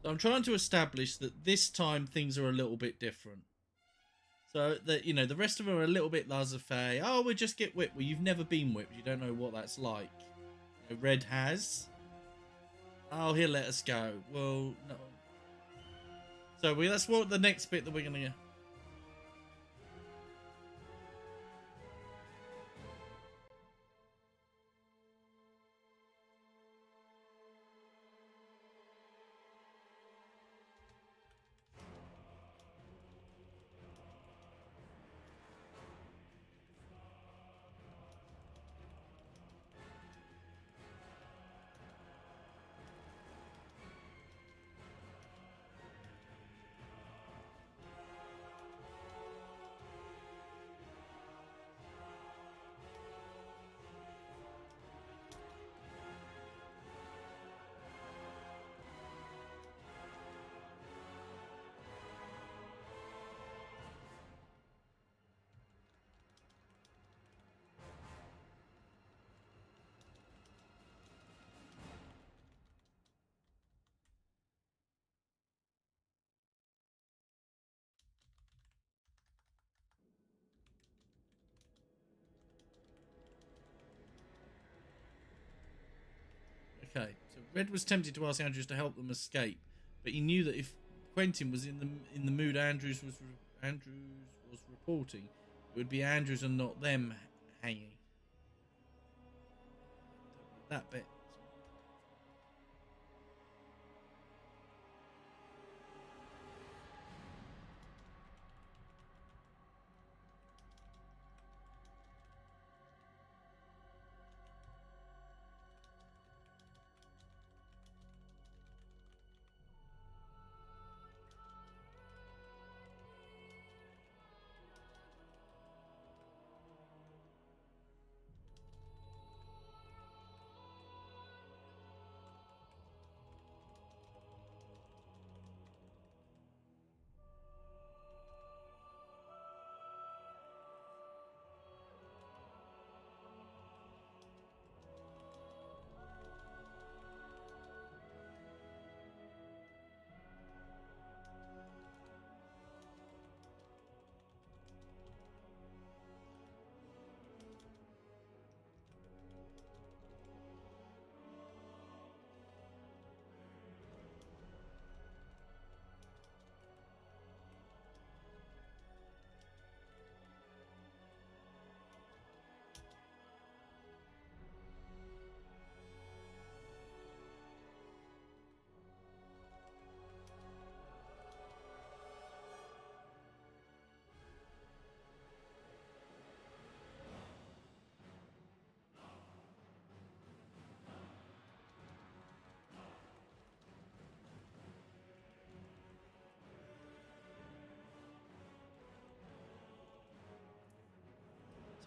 So I'm trying to establish that this time things are a little bit different. So that, you know, the rest of them are a little bit laissez-faire. Oh, we just get whipped. Well, you've never been whipped. You don't know what that's like. You know, Red has. Oh, he'll let us go. Well, no. So that's what the next bit that we're gonna. Okay, so Red was tempted to ask Andrews to help them escape, but he knew that if Quentin was in the mood Andrews was reporting, it would be Andrews and not them hanging. That bit.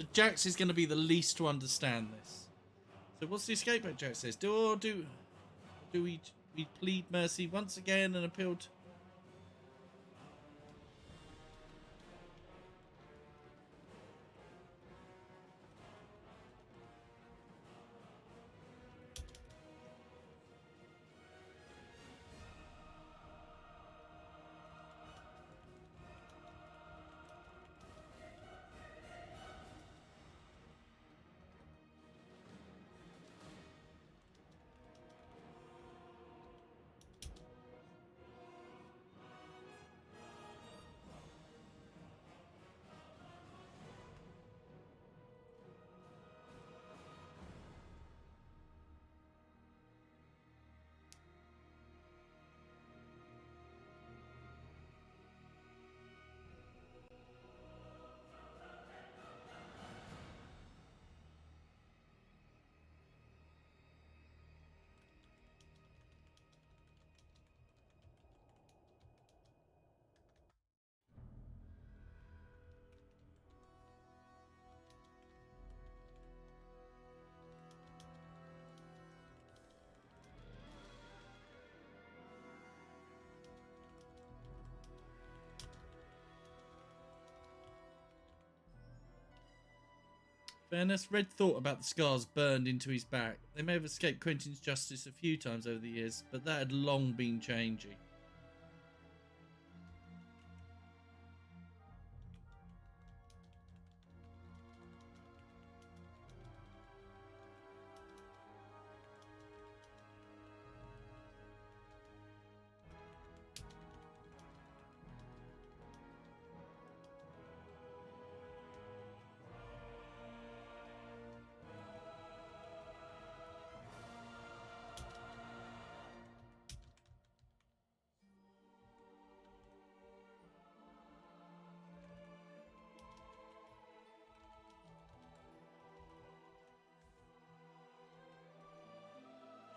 So Jax is going to be the least to understand this. So what's the escape route? Jax says, do we plead mercy once again and appeal to... Fairness, Red thought about the scars burned into his back. They may have escaped Quentin's justice a few times over the years, but that had long been changing.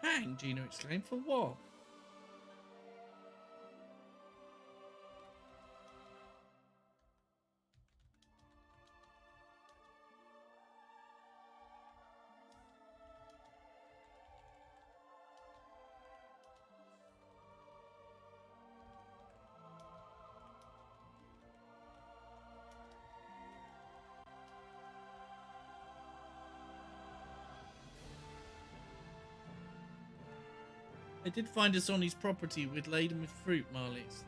Hang, Gina exclaimed. For what? They did find us on his property. We'd laden with fruit, Marlies.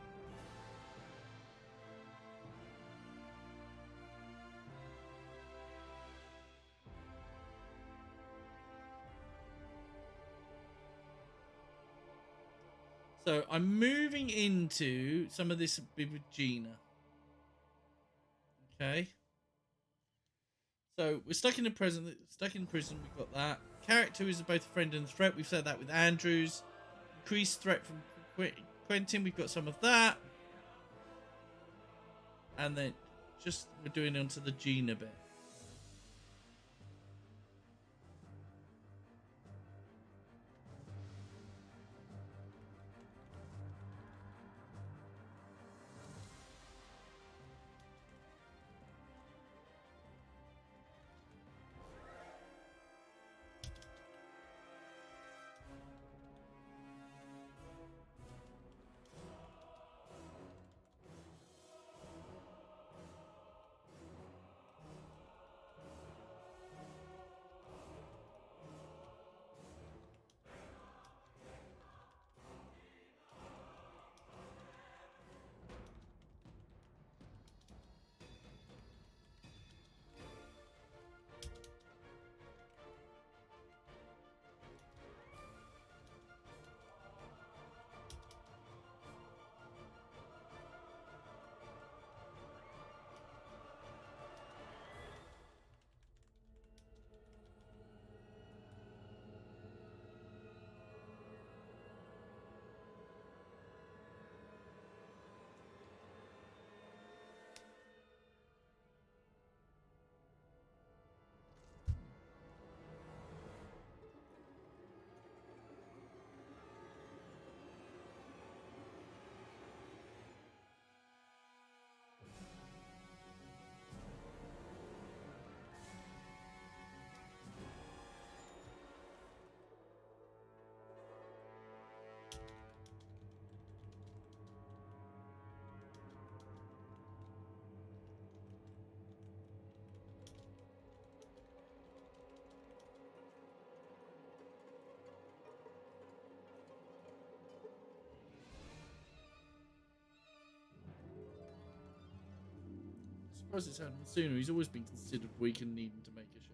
So I'm moving into some of this bit with Gina. Okay. So we're stuck in the present, stuck in prison. We've got that. Character is both a friend and a threat. We've said that with Andrews. Increased threat from Quentin. We've got some of that. And then just we're doing onto the Gina bit. I suppose it's happened sooner. He's always been considered weak and needing to make a show.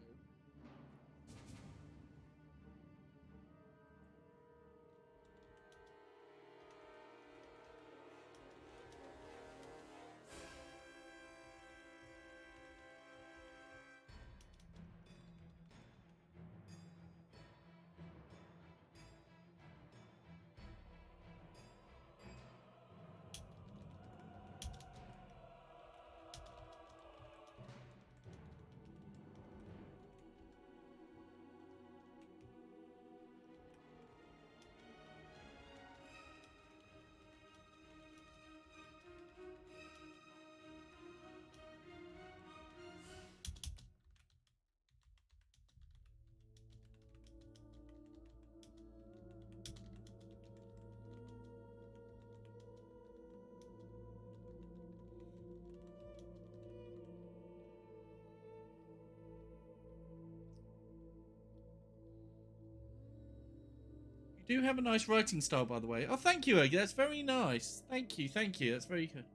You do have a nice writing style, by the way. Oh, thank you, Eggy. That's very nice. Thank you, thank you. That's very good.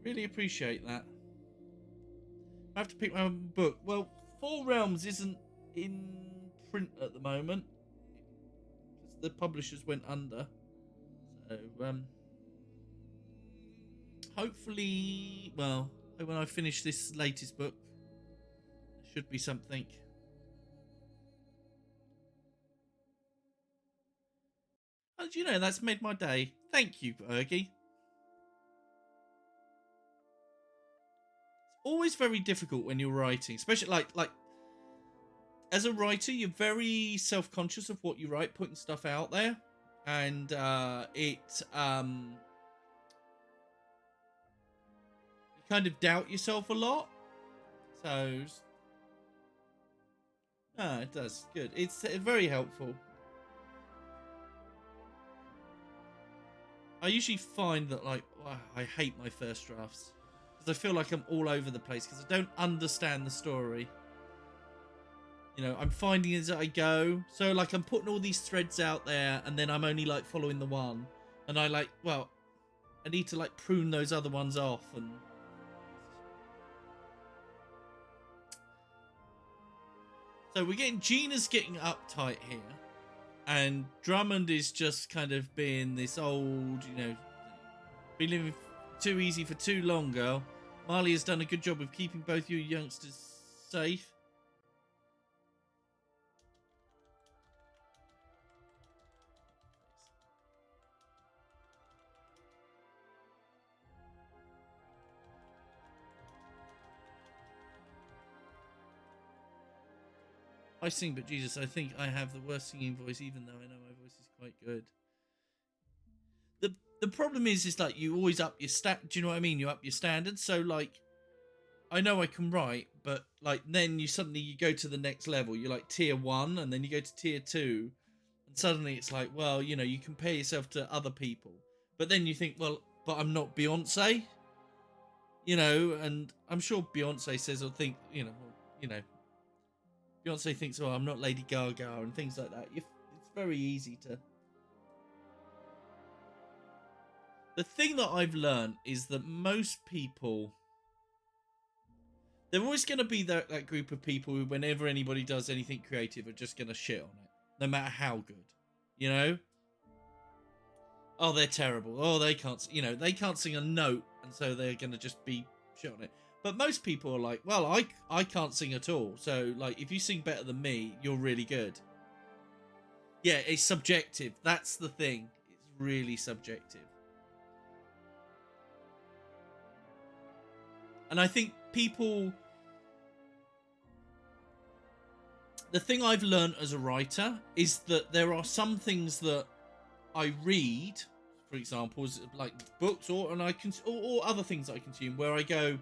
Really appreciate that. I have to pick my own book. Well, Four Realms isn't in print at the moment because the publishers went under. So, hopefully, well, when I finish this latest book, there should be something. Oh, do you know, that's made my day. Thank you, Ergy. It's always very difficult when you're writing, especially like as a writer, you're very self-conscious of what you write, putting stuff out there, and you kind of doubt yourself a lot. So, it does good. It's very helpful. I usually find that I hate my first drafts because I feel like I'm all over the place because I don't understand the story. You know, I'm finding as I go. So, I'm putting all these threads out there, and then I'm only, following the one. And I need to, prune those other ones off. And so, Gina's getting uptight here. And Drummond is just kind of being this old, been living too easy for too long, girl. Marley has done a good job of keeping both you youngsters safe. I sing, but Jesus, I think I have the worst singing voice, even though I know my voice is quite good. The problem is like you always up your do you know what I mean? You up your standards. So like, I know I can write, but like then you go to the next level. You're like tier 1, and then you go to tier 2, and suddenly it's like, well, you compare yourself to other people, but then you think, well, but I'm not Beyonce, and I'm sure Beyonce says or think, Beyonce thinks, oh, I'm not Lady Gaga and things like that. It's very easy to. The thing that I've learned is that most people, they're always going to be that group of people who, whenever anybody does anything creative, are just going to shit on it, no matter how good, Oh, they're terrible. Oh, they can't, they can't sing a note, and so they're going to just be shit on it. But most people are like, well, I can't sing at all, so like, if you sing better than me, you're really good. Yeah, it's subjective. That's the thing. It's really subjective. And I think people... The thing I've learned as a writer is that there are some things that I read, for example, like books or other things that I consume, where I go,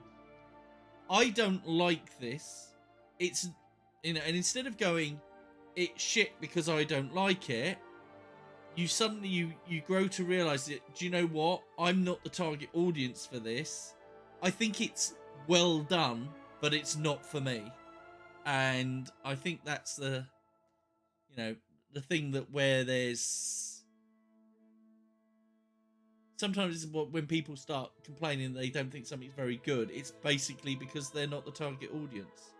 I don't like this. It's, and instead of going, it's shit because I don't like it, you suddenly you grow to realize that, do you know what? I'm not the target audience for this. I think it's well done, but it's not for me. And I think that's the thing, that where there's sometimes when people start complaining they don't think something's very good, it's basically because they're not the target audience.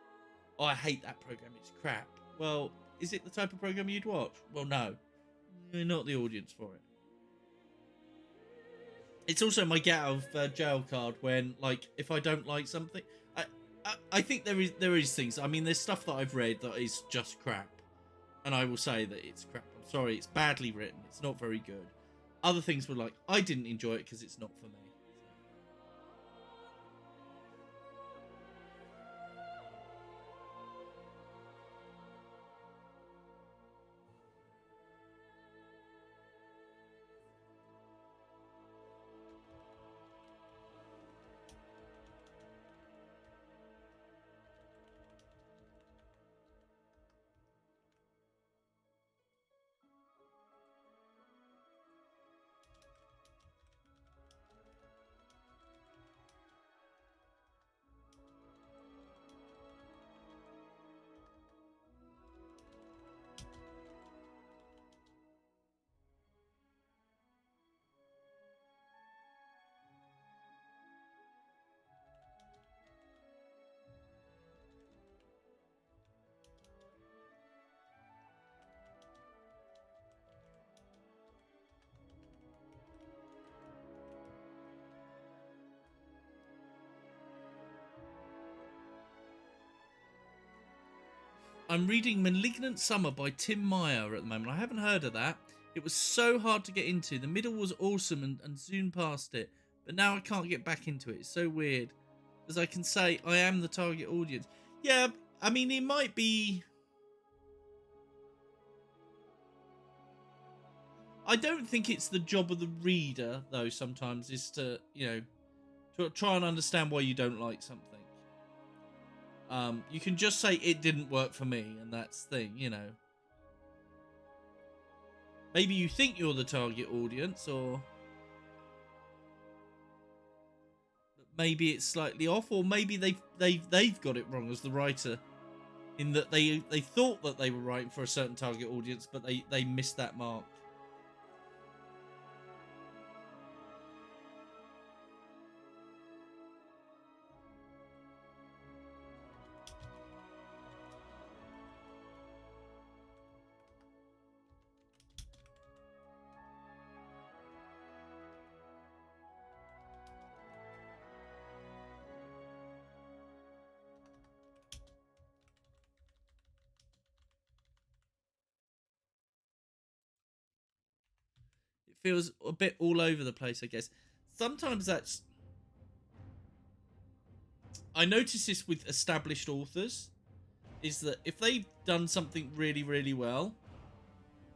Oh, I hate that program, it's crap. Well, is it the type of program you'd watch? Well, no, you're not the audience for it. It's also my get out of jail card when, like, if I don't like something, I think there is things. I mean, there's stuff that I've read that is just crap, and I will say that it's crap. I'm sorry, it's badly written. It's not very good. Other things were like, I didn't enjoy it because it's not for me. I'm reading Malignant Summer by Tim Meyer at the moment. I haven't heard of that. It was so hard to get into. The middle was awesome and soon past it. But now I can't get back into it. It's so weird. As I can say, I am the target audience. Yeah, I mean, it might be... I don't think it's the job of the reader, though, sometimes, is to, to try and understand why you don't like something. You can just say, it didn't work for me, and that's the thing, Maybe you think you're the target audience, or... maybe it's slightly off, or maybe they've got it wrong as the writer, in that they thought that they were writing for a certain target audience, but they missed that mark. feels a bit all over the place, I guess. Sometimes that's... I notice this with established authors, is that if they've done something really, really well,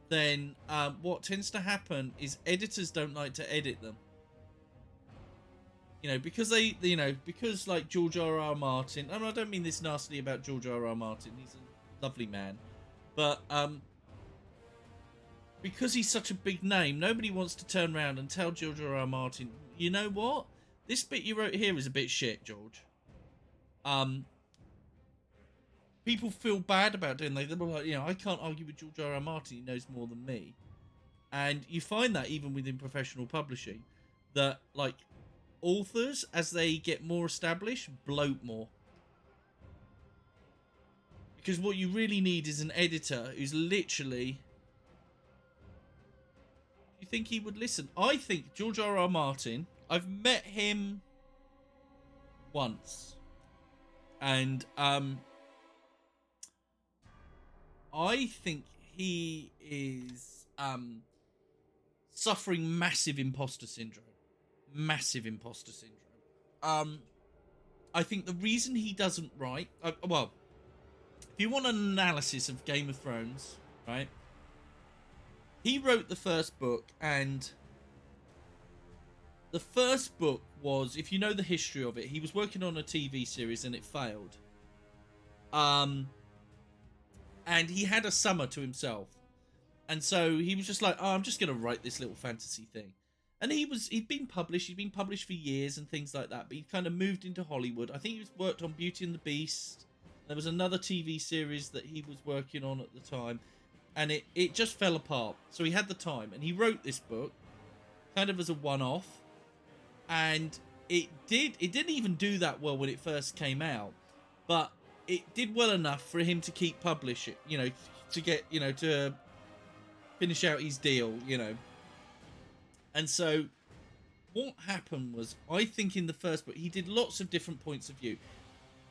then what tends to happen is editors don't like to edit them. You know, because because like George R.R. Martin, and I don't mean this nastily about George R.R. Martin, he's a lovely man, but because he's such a big name, nobody wants to turn around and tell George R.R. Martin, you know what? This bit you wrote here is a bit shit, George. People feel bad about doing that. They're like, you know, I can't argue with George R.R. Martin. He knows more than me. And you find that even within professional publishing, that like authors, as they get more established, bloat more. Because what you really need is an editor who's literally... You think he would listen? I think George R.R. Martin, I've met him once. And I think he is suffering massive imposter syndrome. Massive imposter syndrome. I think the reason he doesn't write... well, if you want an analysis of Game of Thrones, right? He wrote the first book, and the first book was, if you know the history of it, he was working on a TV series and it failed. And he had a summer to himself. And so he was just like, oh, I'm just going to write this little fantasy thing. And he'd been published for years and things like that, but he kind of moved into Hollywood. I think he worked on Beauty and the Beast. There was another TV series that he was working on at the time, and it just fell apart. So he had the time, and he wrote this book kind of as a one-off, and it didn't even do that well when it first came out, but it did well enough for him to keep publishing, you know, to get, you know, to finish out his deal, you know. And so what happened was, I think in the first book, he did lots of different points of view.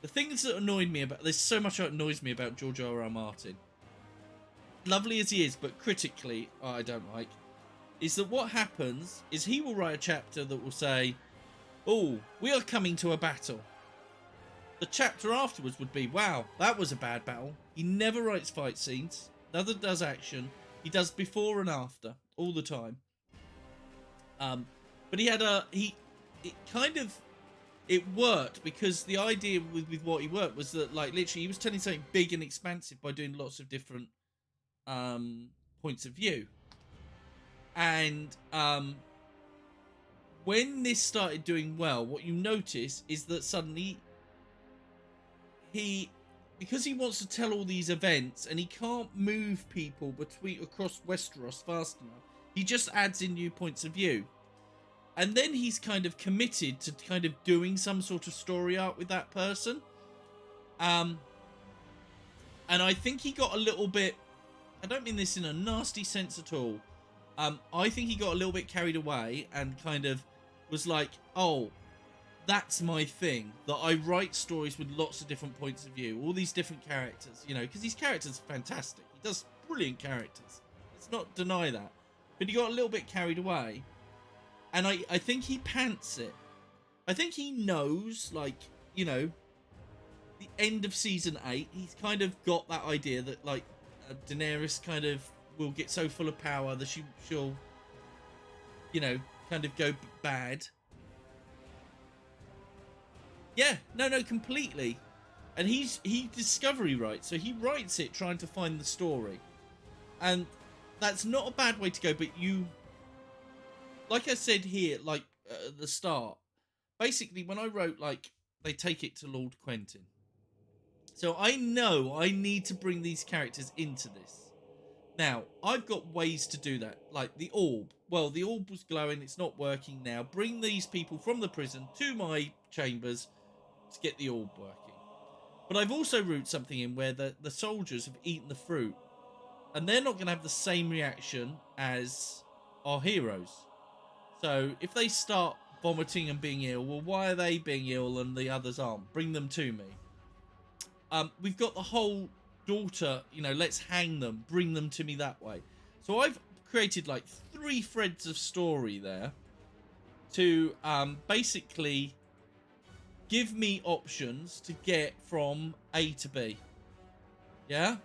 The things that annoyed me about... There's so much that annoys me about George R.R. Martin. Lovely as he is, but critically, I don't like, is that what happens is he will write a chapter that will say, oh, we are coming to a battle. The chapter afterwards would be, wow, that was a bad battle. He never writes fight scenes. Neither does action. He does before and after all the time. But he had it worked because the idea with what he worked was that, like, literally he was telling something big and expansive by doing lots of different points of view. And when this started doing well, what you notice is that suddenly because he wants to tell all these events and he can't move people across Westeros fast enough, he just adds in new points of view. And then he's kind of committed to kind of doing some sort of story arc with that person. And I think he got a little bit... I don't mean this in a nasty sense at all. I think he got a little bit carried away and kind of was like, oh, that's my thing. That I write stories with lots of different points of view. All these different characters, you know, because these characters are fantastic. He does brilliant characters. Let's not deny that. But he got a little bit carried away. And I think he pants it. I think he knows, like, you know, the end of season 8, he's kind of got that idea that, like, Daenerys kind of will get so full of power that she'll, you know, kind of go bad. Yeah, no, completely. And he discovery writes, so he writes it trying to find the story. And that's not a bad way to go, but you... Like I said here, like, at the start, basically when I wrote, like, they take it to Lord Quentin. So I know I need to bring these characters into this. Now, I've got ways to do that. Like the orb. Well, the orb was glowing, it's not working now. Bring these people from the prison to my chambers to get the orb working. But I've also wrote something in where the soldiers have eaten the fruit. And they're not going to have the same reaction as our heroes. So if they start vomiting and being ill, well, why are they being ill and the others aren't? Bring them to me. We've got the whole daughter, you know, let's hang them, bring them to me that way. So I've created like 3 threads of story there to basically give me options to get from A to B. Yeah?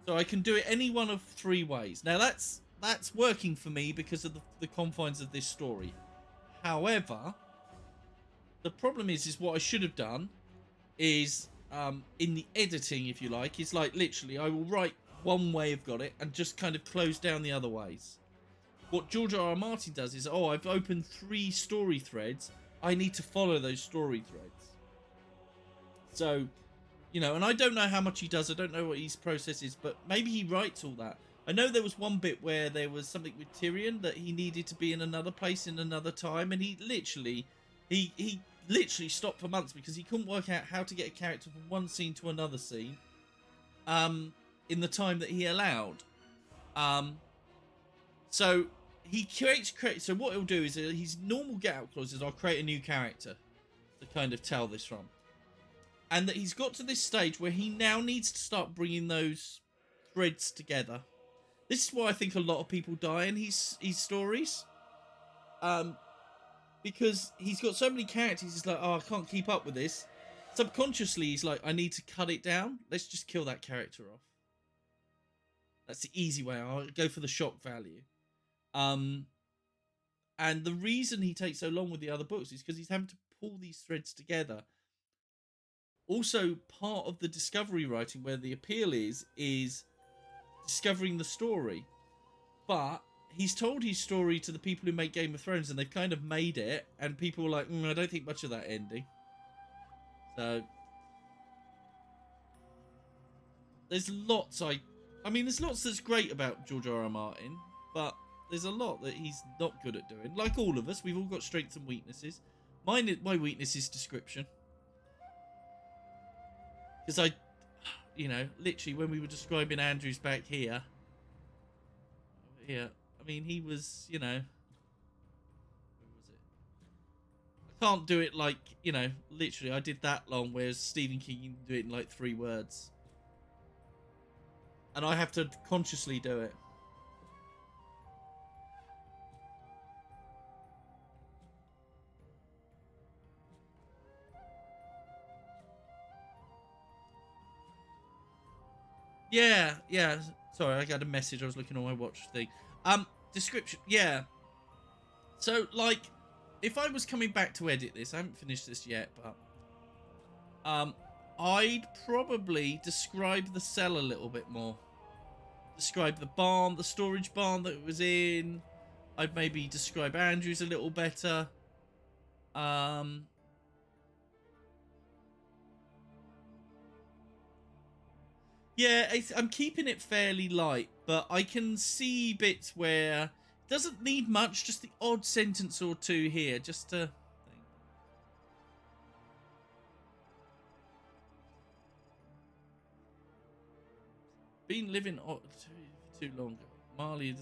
So I can do it any one of 3 ways. Now that's working for me because of the confines of this story. However, the problem is what I should have done is in the editing, if you like, is like literally I will write one way I've got it and just kind of close down the other ways. What George R.R. Martin does is, oh, I've opened 3 story threads. I need to follow those story threads. So, you know, and I don't know how much he does. I don't know what his process is, but maybe he writes all that. I know there was one bit where there was something with Tyrion that he needed to be in another place in another time, and he literally stopped for months because he couldn't work out how to get a character from one scene to another scene in the time that he allowed. So he creates. So what he'll do is his normal get out clause is I'll create a new character to kind of tell this from. And that he's got to this stage where he now needs to start bringing those threads together. This is why I think a lot of people die in his stories. Because he's got so many characters, he's like, oh, I can't keep up with this. Subconsciously, he's like, I need to cut it down. Let's just kill that character off. That's the easy way. I'll go for the shock value. And the reason he takes so long with the other books is because he's having to pull these threads together. Also, part of the discovery writing, where the appeal is discovering the story. But he's told his story to the people who make Game of Thrones, and they've kind of made it, and people are like, I don't think much of that ending. So there's lots there's lots that's great about George R.R. Martin, but there's a lot that he's not good at doing. Like all of us, we've all got strengths and weaknesses. My weakness is description. Because literally when we were describing Andrew's back here, I mean, he was, where was it? I can't do it like, literally I did that long, whereas Stephen King, you can do it in like 3 words. And I have to consciously do it. Yeah. Sorry, I got a message. I was looking on my watch thing. Description. Yeah. So, like, if I was coming back to edit this, I haven't finished this yet, but I'd probably describe the cell a little bit more. Describe the barn, the storage barn that it was in. I'd maybe describe Andrew's a little better. Yeah, I'm keeping it fairly light, but I can see bits where it doesn't need much, just the odd sentence or 2 here, just to think. Been living too long. Marley,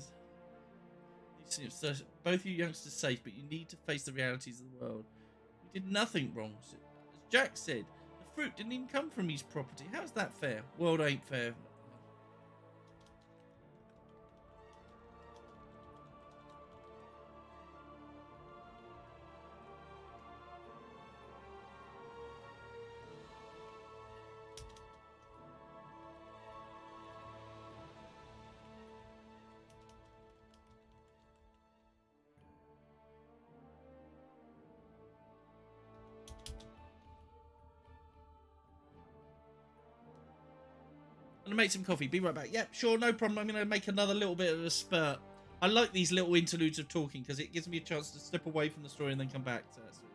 both you youngsters safe, but you need to face the realities of the world. We did nothing wrong. As Jack said, the fruit didn't even come from his property. How's that fair? World ain't fair. I'm gonna make some coffee. Be right back. Yep, sure, no problem. I'm gonna make another little bit of a spurt. I like these little interludes of talking because it gives me a chance to step away from the story and then come back. So that's really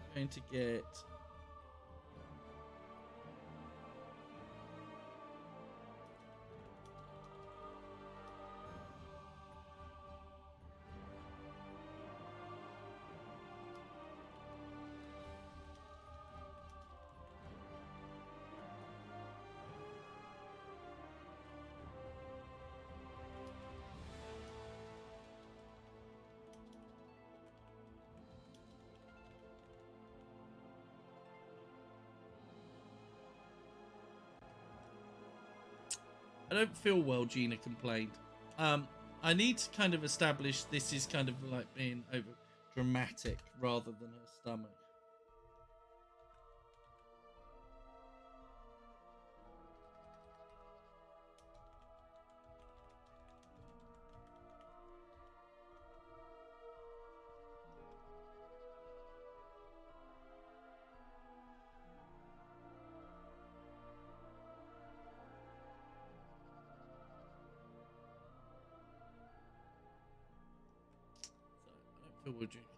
good. I'm going to get. I don't feel well, Gina complained. I need to kind of establish this is kind of like being over dramatic rather than her stomach. So I don't feel well drinking.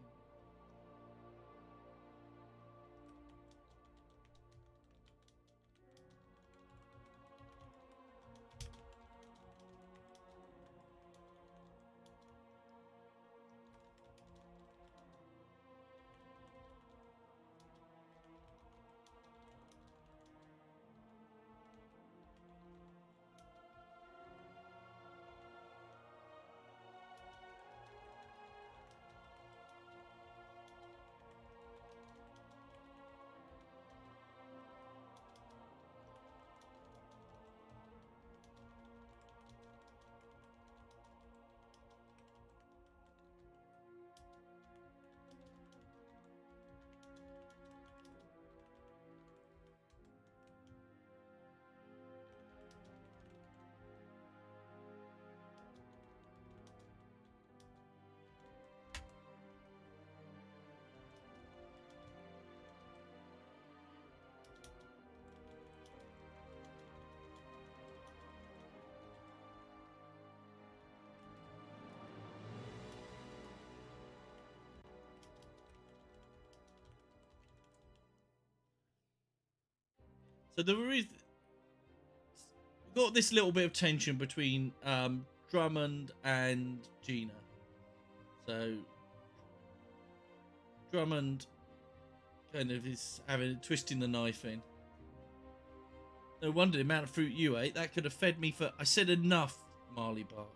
So there is got this little bit of tension between Drummond and Gina. So Drummond kind of is twisting the knife in. No wonder the amount of fruit you ate. That could have fed me for... I said enough, Marley barked.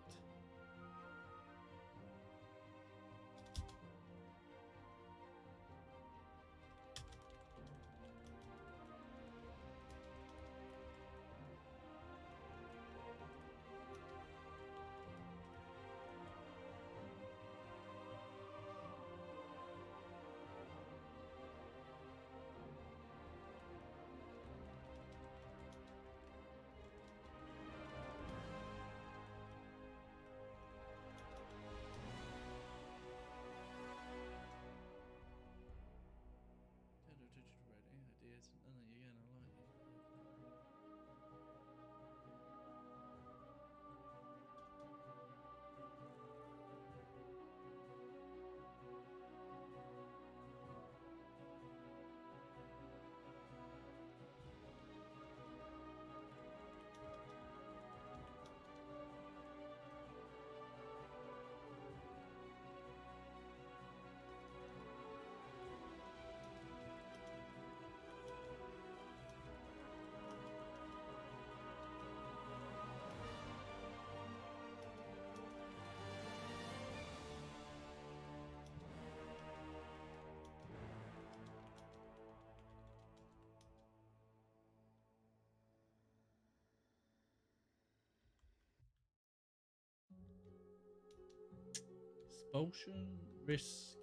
Expulsion, risk,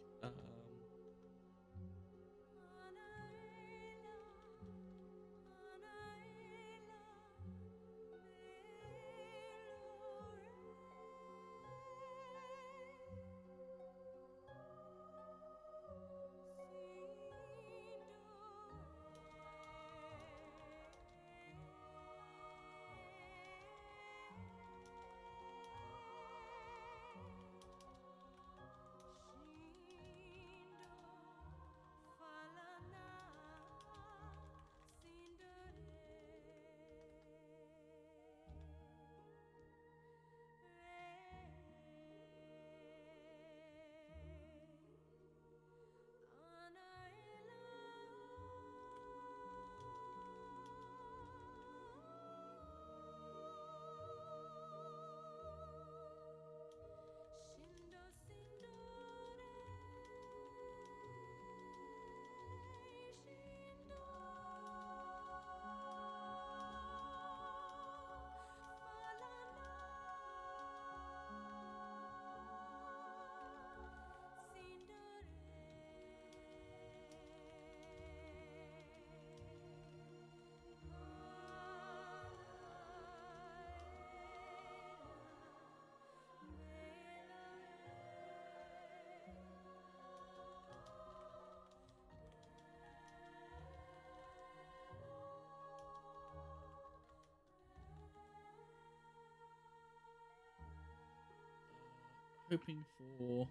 hoping for.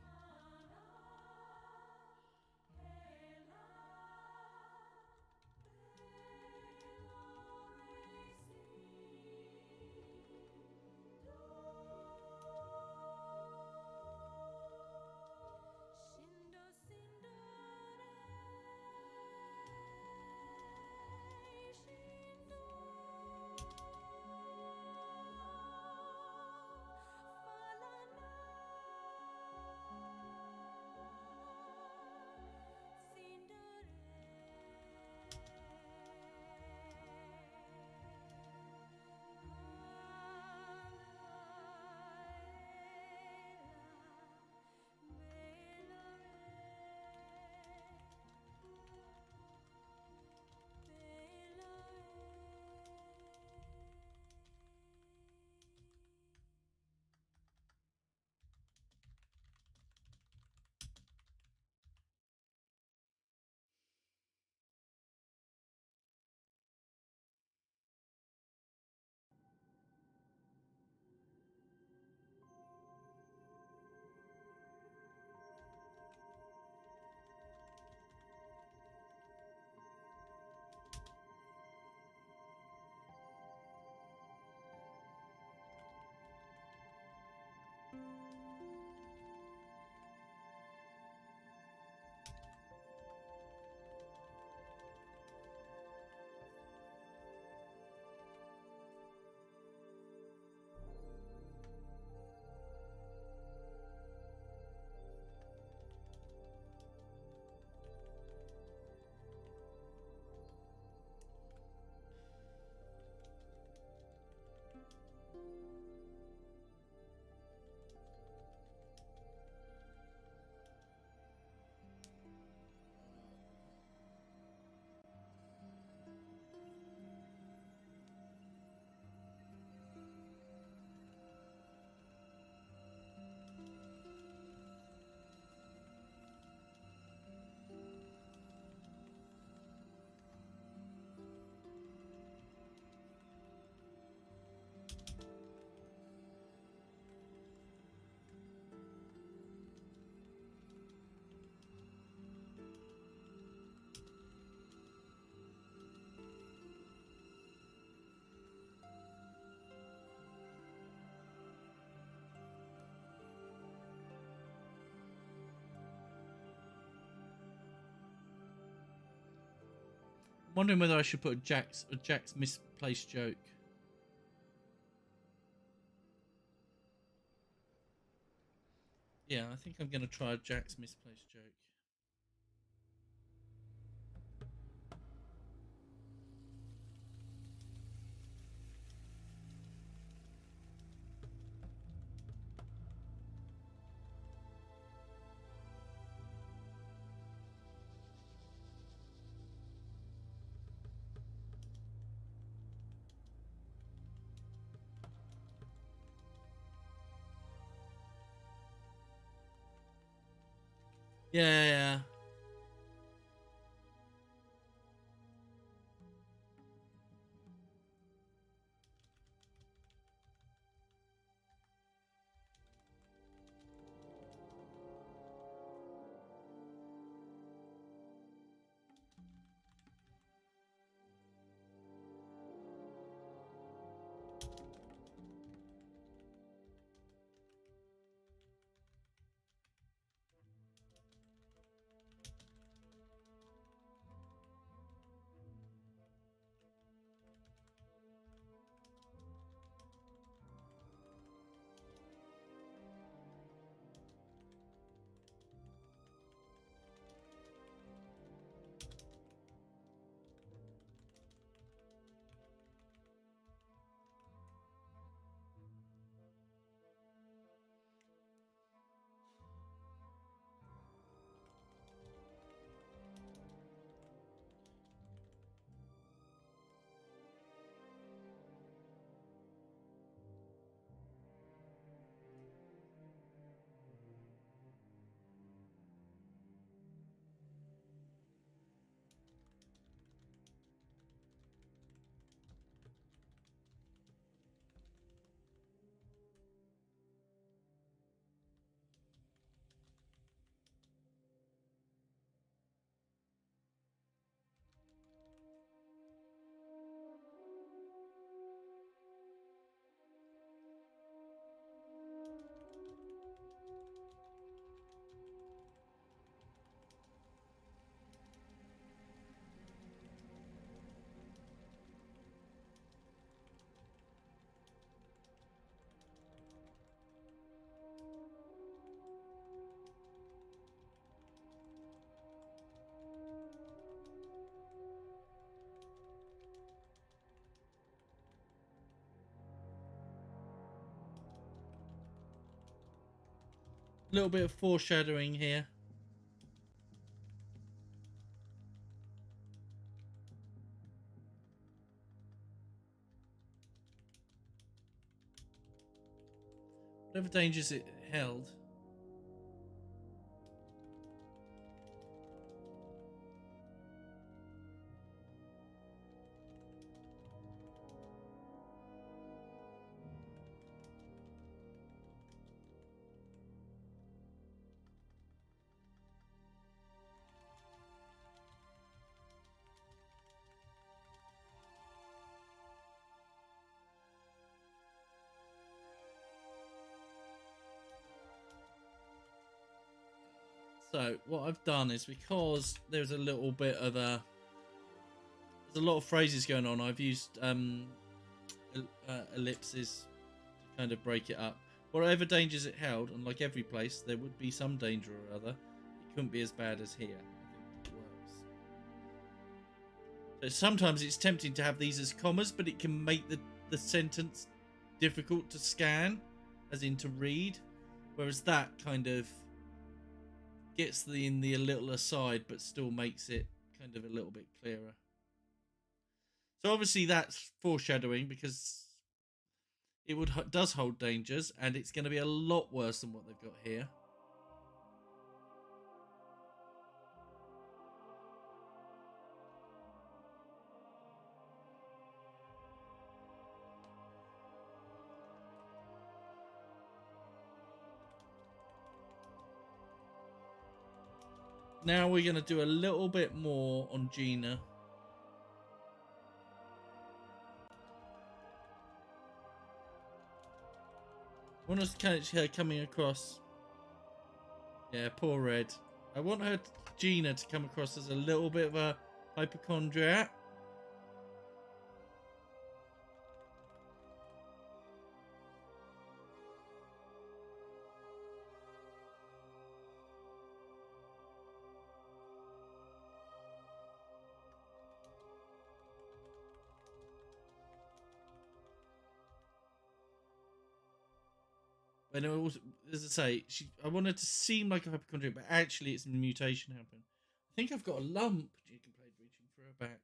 Wondering whether I should put a Jack's misplaced joke. Yeah, I think I'm going to try a Jack's misplaced joke. Yeah. little bit of foreshadowing here. Whatever dangers it held. So what I've done is, because there's a little bit of there's a lot of phrases going on, I've used ellipses to kind of break it up. Whatever dangers it held, and like every place, there would be some danger or other. It couldn't be as bad as here. I think it works. So sometimes it's tempting to have these as commas, but it can make the sentence difficult to scan, as in to read. Whereas that kind of gets in the a little aside, but still makes it kind of a little bit clearer. So obviously that's foreshadowing, because it does hold dangers, and it's going to be a lot worse than what they've got here. Now we're going to do a little bit more on Gina. I want us to catch her coming across. Yeah, poor Red. I want her, Gina, to come across as a little bit of a hypochondriac. And it also, as I say, I want her to seem like a hypochondriac, but actually it's a mutation happened. I think I've got a lump. She complained, reaching for her back.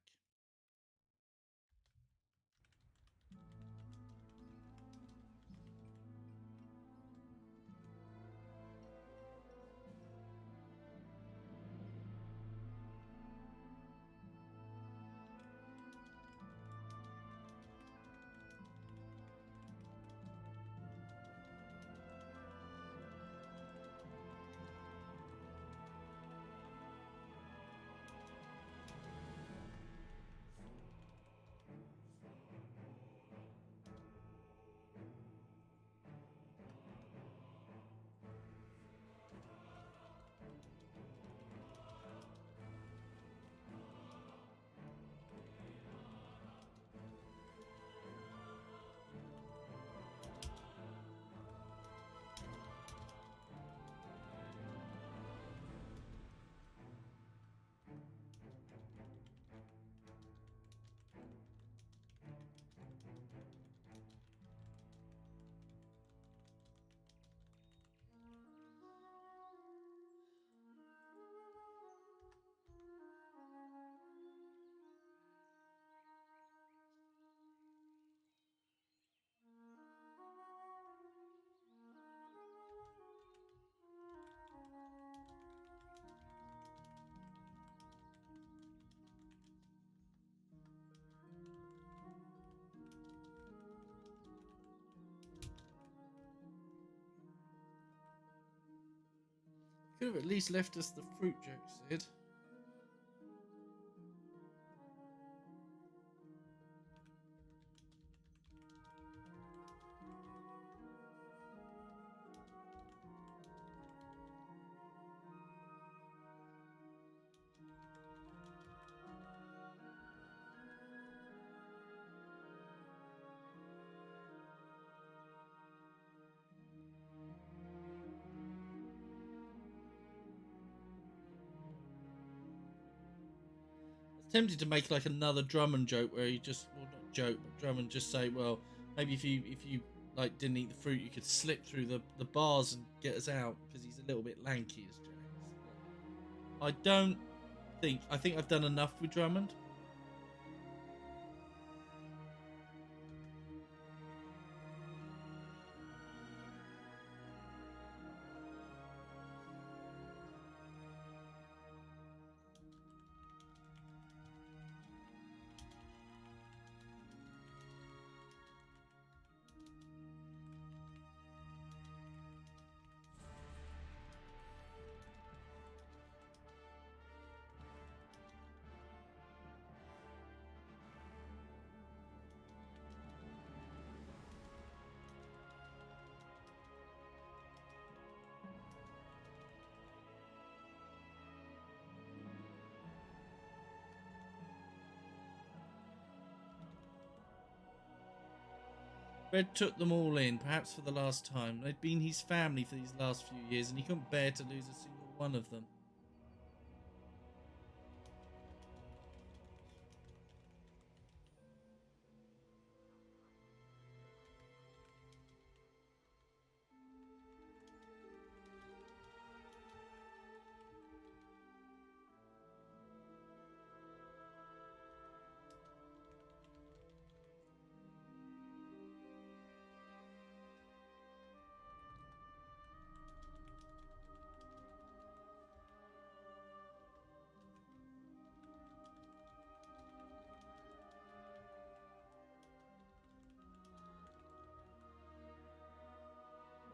Could have at least left us the fruit joke, Sid. Tempted to make like another Drummond joke where you just, well, not joke, but Drummond just say, well, maybe if you like didn't eat the fruit, you could slip through the bars and get us out because he's a little bit lanky as Jax. I don't think. I think I've done enough with Drummond. Red took them all in, perhaps for the last time. They'd been his family for these last few years, and he couldn't bear to lose a single one of them.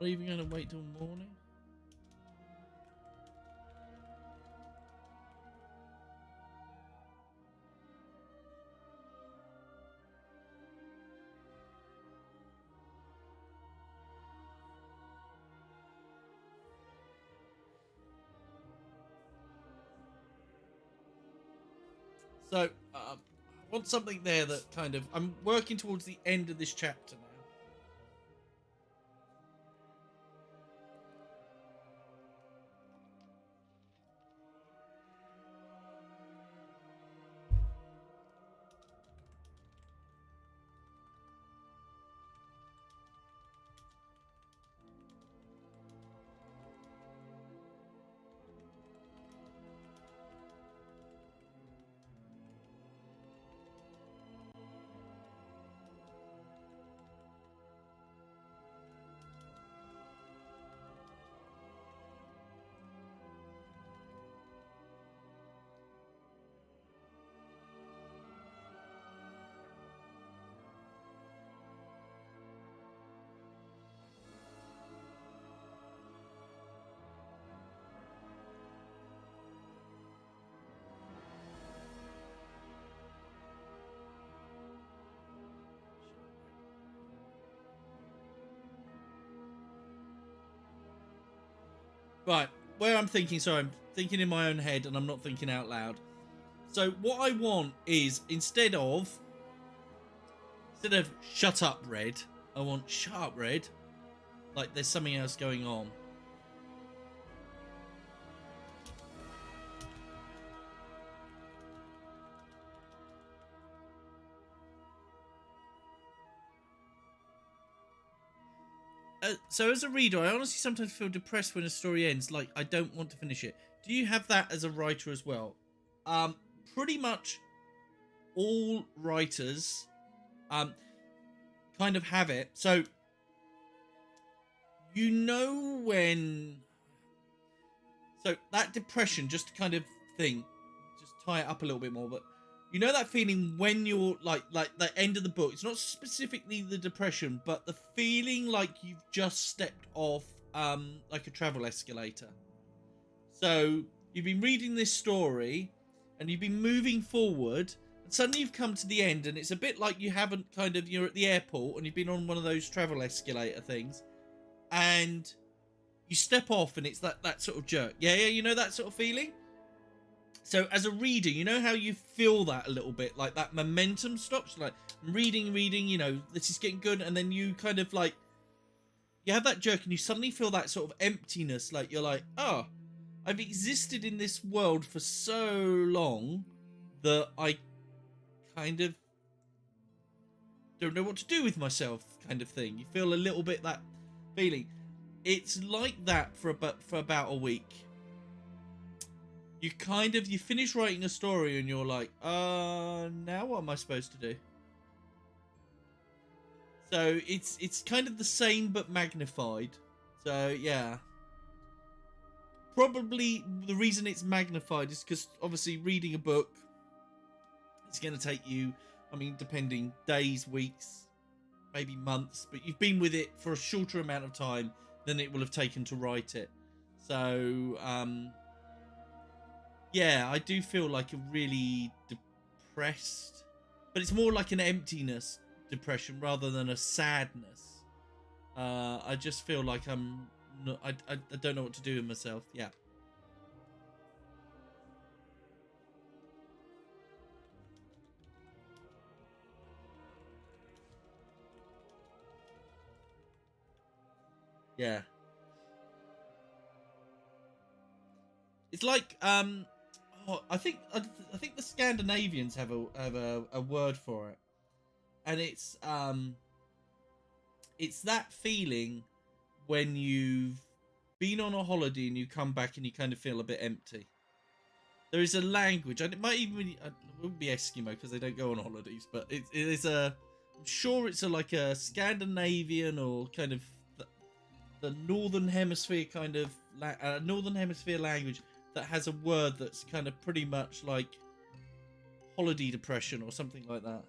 Are you even going to wait till morning? So, I want something there that kind of... I'm working towards the end of this chapter now. Right, where I'm thinking, sorry, I'm thinking in my own head and I'm not thinking out loud. So what I want is, instead of shut up, Red, I want shut up, Red. Like there's something else going on. So as a reader, I honestly sometimes feel depressed when a story ends, like I don't want to finish it. Do you have that as a writer as well? Pretty much all writers kind of have it. So you know when... So that depression, just to kind of thing, just tie it up a little bit more, but you know that feeling when you're like the end of the book, it's not specifically the depression, but the feeling like you've just stepped off like a travel escalator. So you've been reading this story and you've been moving forward and suddenly you've come to the end and it's a bit like you haven't you're at the airport and you've been on one of those travel escalator things and you step off and it's that sort of jerk. Yeah, you know that sort of feeling? So as a reader, you know how you feel that a little bit, like that momentum stops, like reading, you know, this is getting good, and then you kind of like, you have that jerk and you suddenly feel that sort of emptiness, like you're like, oh, I've existed in this world for so long that I kind of don't know what to do with myself kind of thing. You feel a little bit that feeling. It's like that for about a week. You finish writing a story and you're like, now what am I supposed to do? So it's kind of the same but magnified. So yeah. Probably the reason it's magnified is because obviously reading a book, it's going to take you, I mean, depending, days, weeks, maybe months, but you've been with it for a shorter amount of time than it will have taken to write it. So, yeah, I do feel like a really depressed, but it's more like an emptiness depression rather than a sadness. I just feel like I'm not, I don't know what to do with myself. Yeah. Yeah. It's like I think the Scandinavians have a word for it, and it's that feeling when you've been on a holiday and you come back and you kind of feel a bit empty. There is a language, and it might even be, it wouldn't be Eskimo because they don't go on holidays, but it is a, I'm sure it's like a Scandinavian or kind of the northern hemisphere kind of northern hemisphere language that has a word that's kind of pretty much like holiday depression or something like that.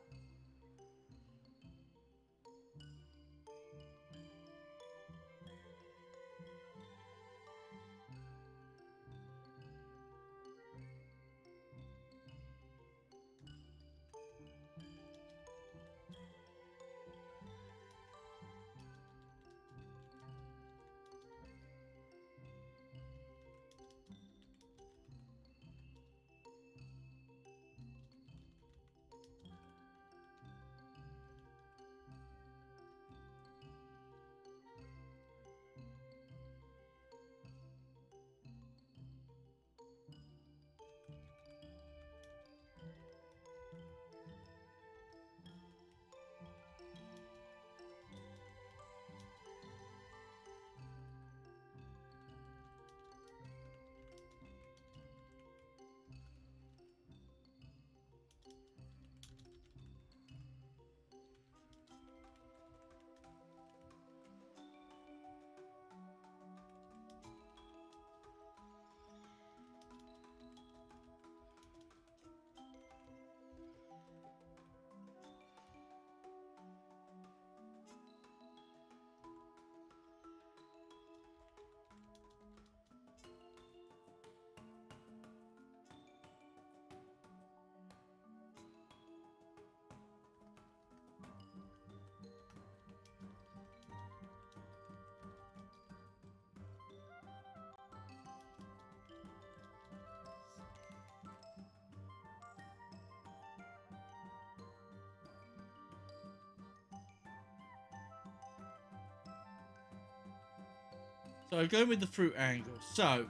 So going with the fruit angle. So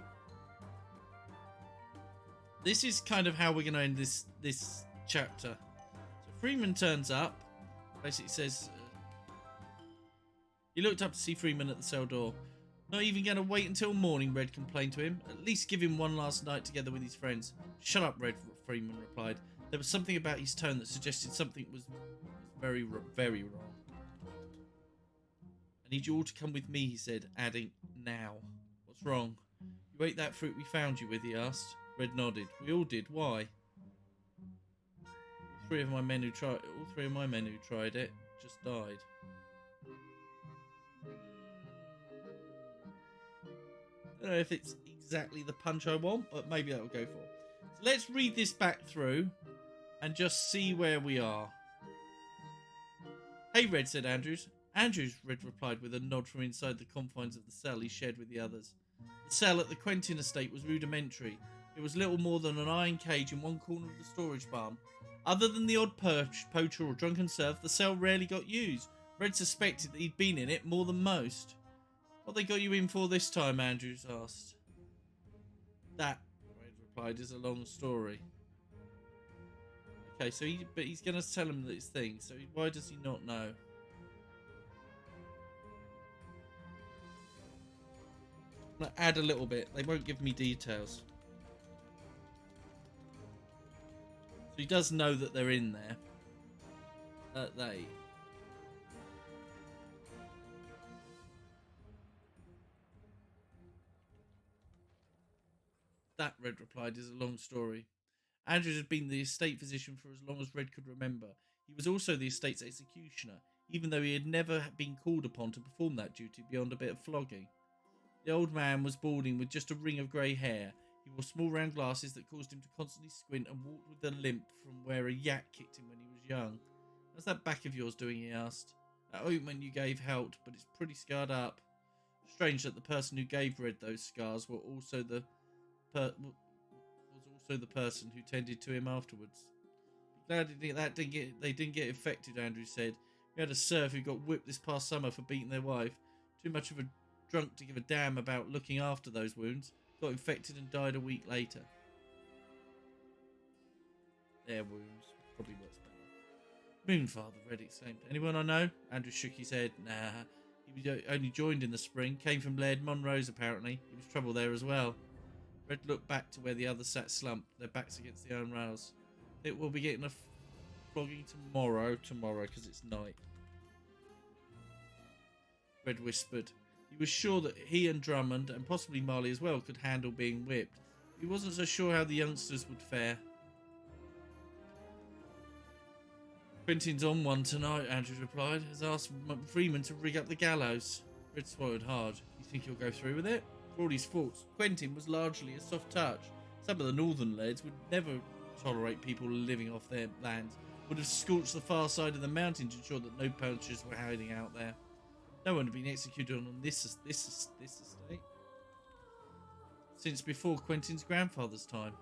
this is kind of how we're going to end this chapter. So Freeman turns up. Basically says, he looked up to see Freeman at the cell door. Not even going to wait until morning, Red complained to him. At least give him one last night together with his friends. Shut up, Red, Freeman replied. There was something about his tone that suggested something was very, very wrong. I need you all to come with me, he said, adding, now. What's wrong? You ate that fruit we found you with, he asked. Red nodded. We all did. Why? All three of my men who tried it just died. I don't know if it's exactly the punch I want, but maybe that'll go for it. So let's read this back through and just see where we are. Hey, Red, said Andrews. Andrews, Red replied with a nod from inside the confines of the cell he shared with the others. The cell at the Quentin estate was rudimentary. It was little more than an iron cage in one corner of the storage barn. Other than the odd poacher or drunken serf, the cell rarely got used. Red suspected that he'd been in it more than most. What they got you in for this time? Andrews asked. That, Red replied, is a long story. Okay, so he's going to tell him this thing. So why does he not know? I'm going to add a little bit. They won't give me details. So he does know that they're in there. That, Red replied, is a long story. Andrews had been the estate physician for as long as Red could remember. He was also the estate's executioner, even though he had never been called upon to perform that duty beyond a bit of flogging. The old man was balding with just a ring of grey hair. He wore small round glasses that caused him to constantly squint and walked with a limp from where a yak kicked him when he was young. "How's that back of yours doing?" he asked. "That ointment you gave helped, but it's pretty scarred up." Strange that the person who gave Red those scars was also the person who tended to him afterwards. "Glad they didn't get infected," Andrews said. "We had a serf who got whipped this past summer for beating their wife. Too much of a drunk to give a damn about looking after those wounds. Got infected and died a week later." Their wounds. Probably works better. "Moonfather," Red exclaimed. "Anyone I know?" Andrews shook his head. "Nah. He only joined in the spring. Came from Laird Monroe's, apparently. He was trouble there as well." Red looked back to where the others sat slumped, their backs against the iron rails. "It will be getting a flogging tomorrow, because it's night," Red whispered. He was sure that he and Drummond, and possibly Marley as well, could handle being whipped. He wasn't so sure how the youngsters would fare. "Quentin's on one tonight," Andrews replied. "Has asked Freeman to rig up the gallows." Red swallowed hard. "You think he'll go through with it?" For all his faults, Quentin was largely a soft touch. Some of the northern lairds would never tolerate people living off their lands, would have scorched the far side of the mountain to ensure that no poachers were hiding out there. No one had been executed on this estate since before Quentin's grandfather's time.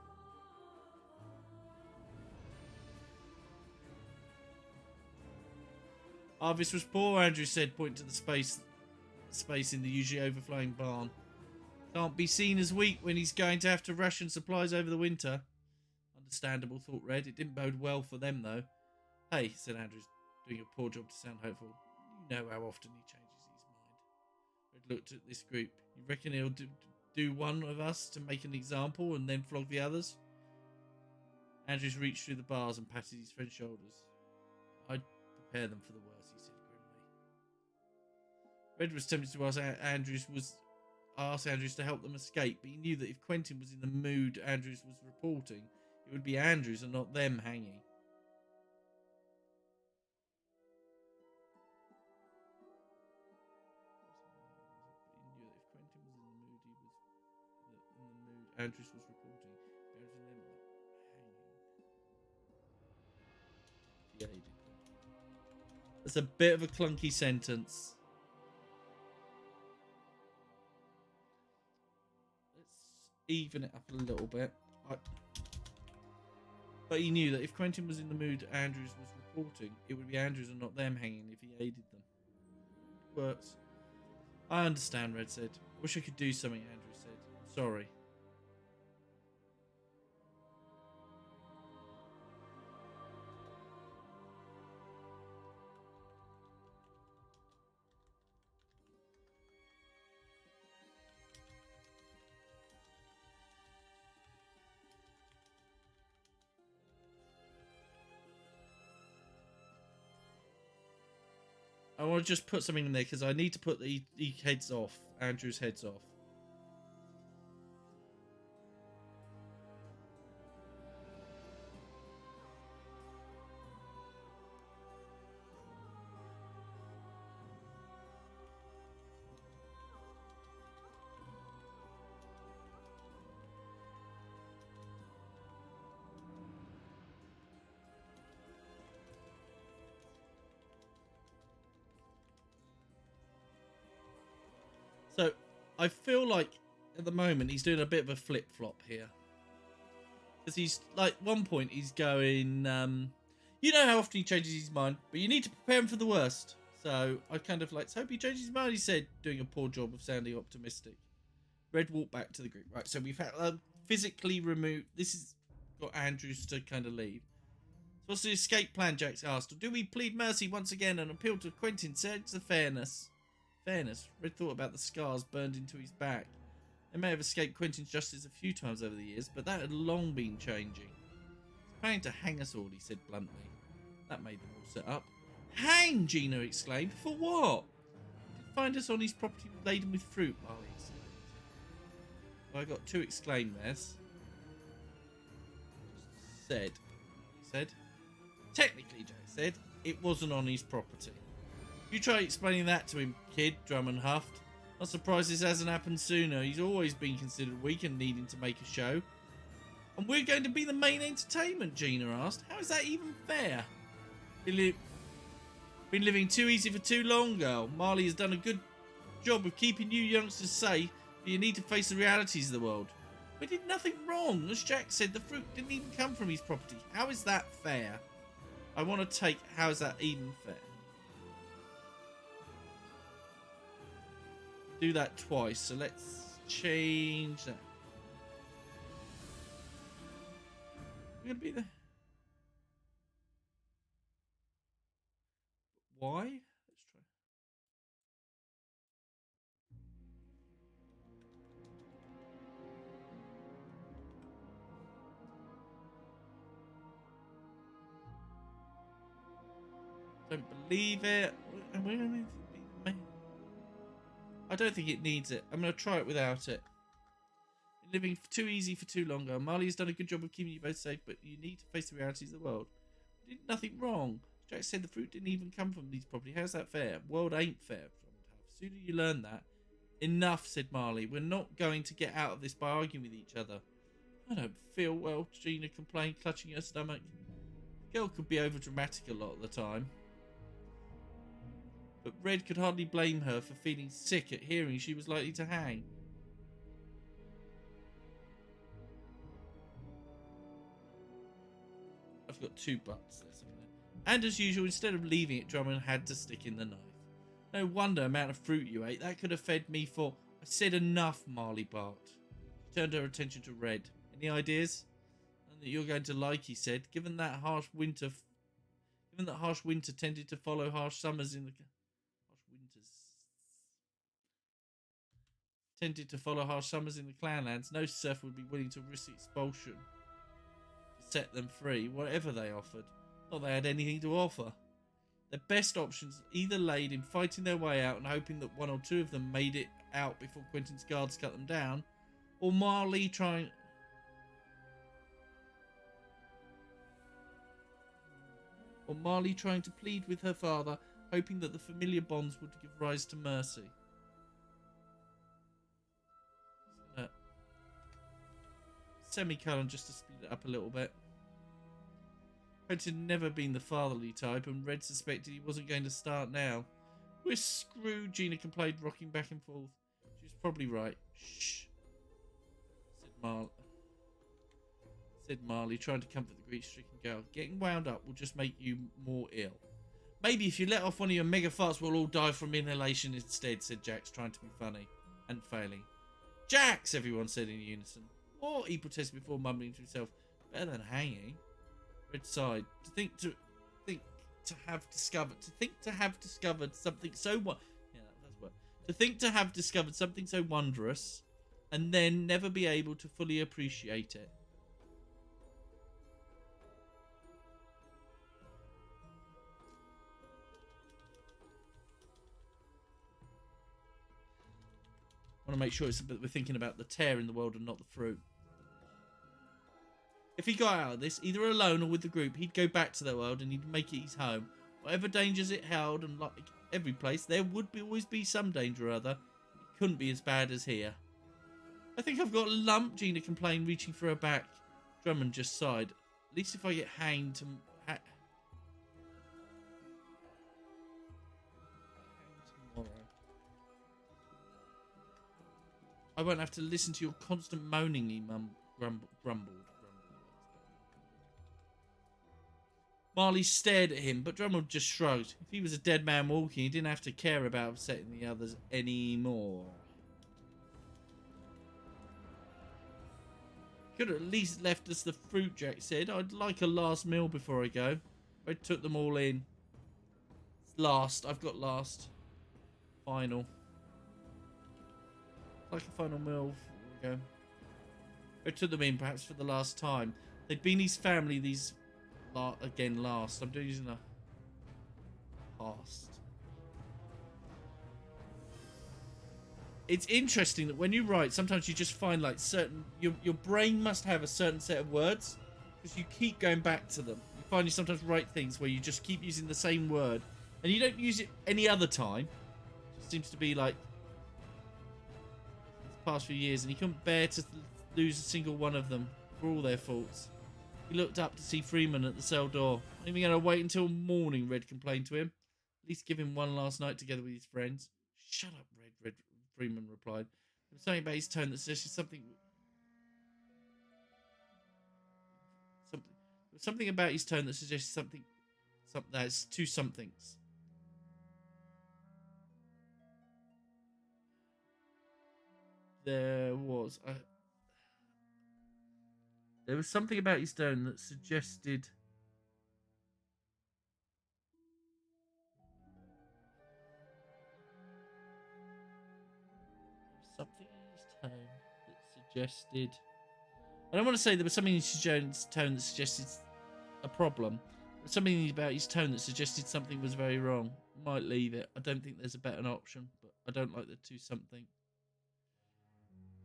"Harvest was poor," Andrew said, pointing to the space in the usually overflowing barn. "Can't be seen as weak when he's going to have to ration supplies over the winter." Understandable, thought Red. It didn't bode well for them, though. "Hey," said Andrews, doing a poor job to sound hopeful. "You know how often he changes his mind." Red looked at this group. "You reckon he'll do one of us to make an example and then flog the others?" Andrews reached through the bars and patted his friend's shoulders. "I'd prepare them for the worst," he said grimly. Red was tempted to ask Andrews to help them escape, but he knew that if Quentin was in the mood Andrews was reporting, it would be Andrews and not them hanging. Andrews was reporting, Andrews and them hanging. That's a bit of a clunky sentence. Even it up a little bit. But he knew that if Quentin was in the mood Andrews was reporting, it would be Andrews and not them hanging if he aided them. Works. "I understand," Red said. "I wish I could do something," Andrews said. "Sorry." I want to just put something in there because I need to put the heads off. Andrew's heads off. So I feel like at the moment he's doing a bit of a flip flop here. Because he's like, one point he's going, you know how often he changes his mind, but you need to prepare him for the worst. So I kind of like, hope he changes his mind, he said, doing a poor job of sounding optimistic. Red walked back to the group. Right, so we've had physically removed, this has got Andrews to kind of leave. what's the escape plan, Jax asked. Or do we plead mercy once again and appeal to Quentin's sense of fairness? Fairness? Red thought about the scars burned into his back. They may have escaped Quentin's justice a few times over the years, but that had long been changing. He's planning to hang us all, he said bluntly. That made them all sit up. Hang! Gina exclaimed. For what? He did find us on his property laden with fruit, Marley said. Well, I got two exclaim there's. Said. He said. Technically, Jack said, it wasn't on his property. You try explaining that to him, kid, Drummond huffed. Not surprised this hasn't happened sooner. He's always been considered weak and needing to make a show. And we're going to be the main entertainment, Gina asked. How is that even fair? Been living too easy for too long, girl. Marley has done a good job of keeping you youngsters safe, but you need to face the realities of the world. We did nothing wrong. As Jack said, the fruit didn't even come from his property. How is that fair? I want to take, how is that even fair? Do that twice, so let's change that. We're going to be there. Why? Let's try. Don't believe it. I don't think it needs it. I'm going to try it without it. Living too easy for too long. Marley has done a good job of keeping you both safe, but you need to face the realities of the world. You did nothing wrong. Jack said the fruit didn't even come from these property. How's that fair? World ain't fair. Sooner you learn that. Enough, said Marley. We're not going to get out of this by arguing with each other. I don't feel well, Gina complained, clutching her stomach. The girl could be over dramatic a lot of the time. But Red could hardly blame her for feeling sick at hearing she was likely to hang. I've got two buts. And as usual, instead of leaving it, Drummond had to stick in the knife. No wonder amount of fruit you ate. That could have fed me for... I said enough, Marley barked. She turned her attention to Red. Any ideas? None that you're going to like, he said. Given that harsh winter tended to follow harsh summers in the... Clanlands, no serf would be willing to risk expulsion to set them free, whatever they offered. Not they had anything to offer. Their best options either laid in fighting their way out and hoping that one or two of them made it out before Quentin's guards cut them down, or Marley trying to plead with her father, hoping that the familiar bonds would give rise to mercy. Semicolon just to speed it up a little bit. Quentin had never been the fatherly type, and Red suspected he wasn't going to start now. We're screwed, Gina complained, rocking back and forth. She was probably right. Shh, said Marley, trying to comfort the grief-stricken girl. Getting wound up will just make you more ill. Maybe if you let off one of your mega farts, we'll all die from inhalation instead, said Jax, trying to be funny, and failing. Jax, everyone said in unison. Or, he protested before mumbling to himself, better than hanging. Red sighed. To have discovered something so wondrous, and then never be able to fully appreciate it. I want to make sure we're thinking about the tear in the world and not the fruit. If he got out of this, either alone or with the group, he'd go back to their world and he'd make it his home. Whatever dangers it held, and like every place, there would always be some danger or other. It couldn't be as bad as here. I think I've got a lump, Gina complained, reaching for her back. Drummond just sighed. At least if I get hanged tomorrow, I won't have to listen to your constant moaning, he grumbled. Marley stared at him, but Drummond just shrugged. If he was a dead man walking, he didn't have to care about upsetting the others anymore. Could have at least left us the fruit, Jack said. I'd like a last meal before I go. I took them all in. Last. I've got last. Final. Like a final meal before we go. I took them in perhaps for the last time. They'd been his family these... again, last. I'm doing using a... past. It's interesting that when you write, sometimes you just find like certain... Your brain must have a certain set of words because you keep going back to them. You find you sometimes write things where you just keep using the same word and you don't use it any other time. It just seems to be like the past few years, and he couldn't bear to lose a single one of them for all their faults. He looked up to see Freeman at the cell door. I'm even going to wait until morning, Red complained to him. At least give him one last night together with his friends. Shut up, Red Freeman replied. There was something about his tone that suggested something about his tone that suggested something that's two somethings. There was something about his tone that suggested I don't want to say there was something in his tone that suggested a problem. But something about his tone that suggested something was very wrong. Might leave it. I don't think there's a better option, but I don't like the two something.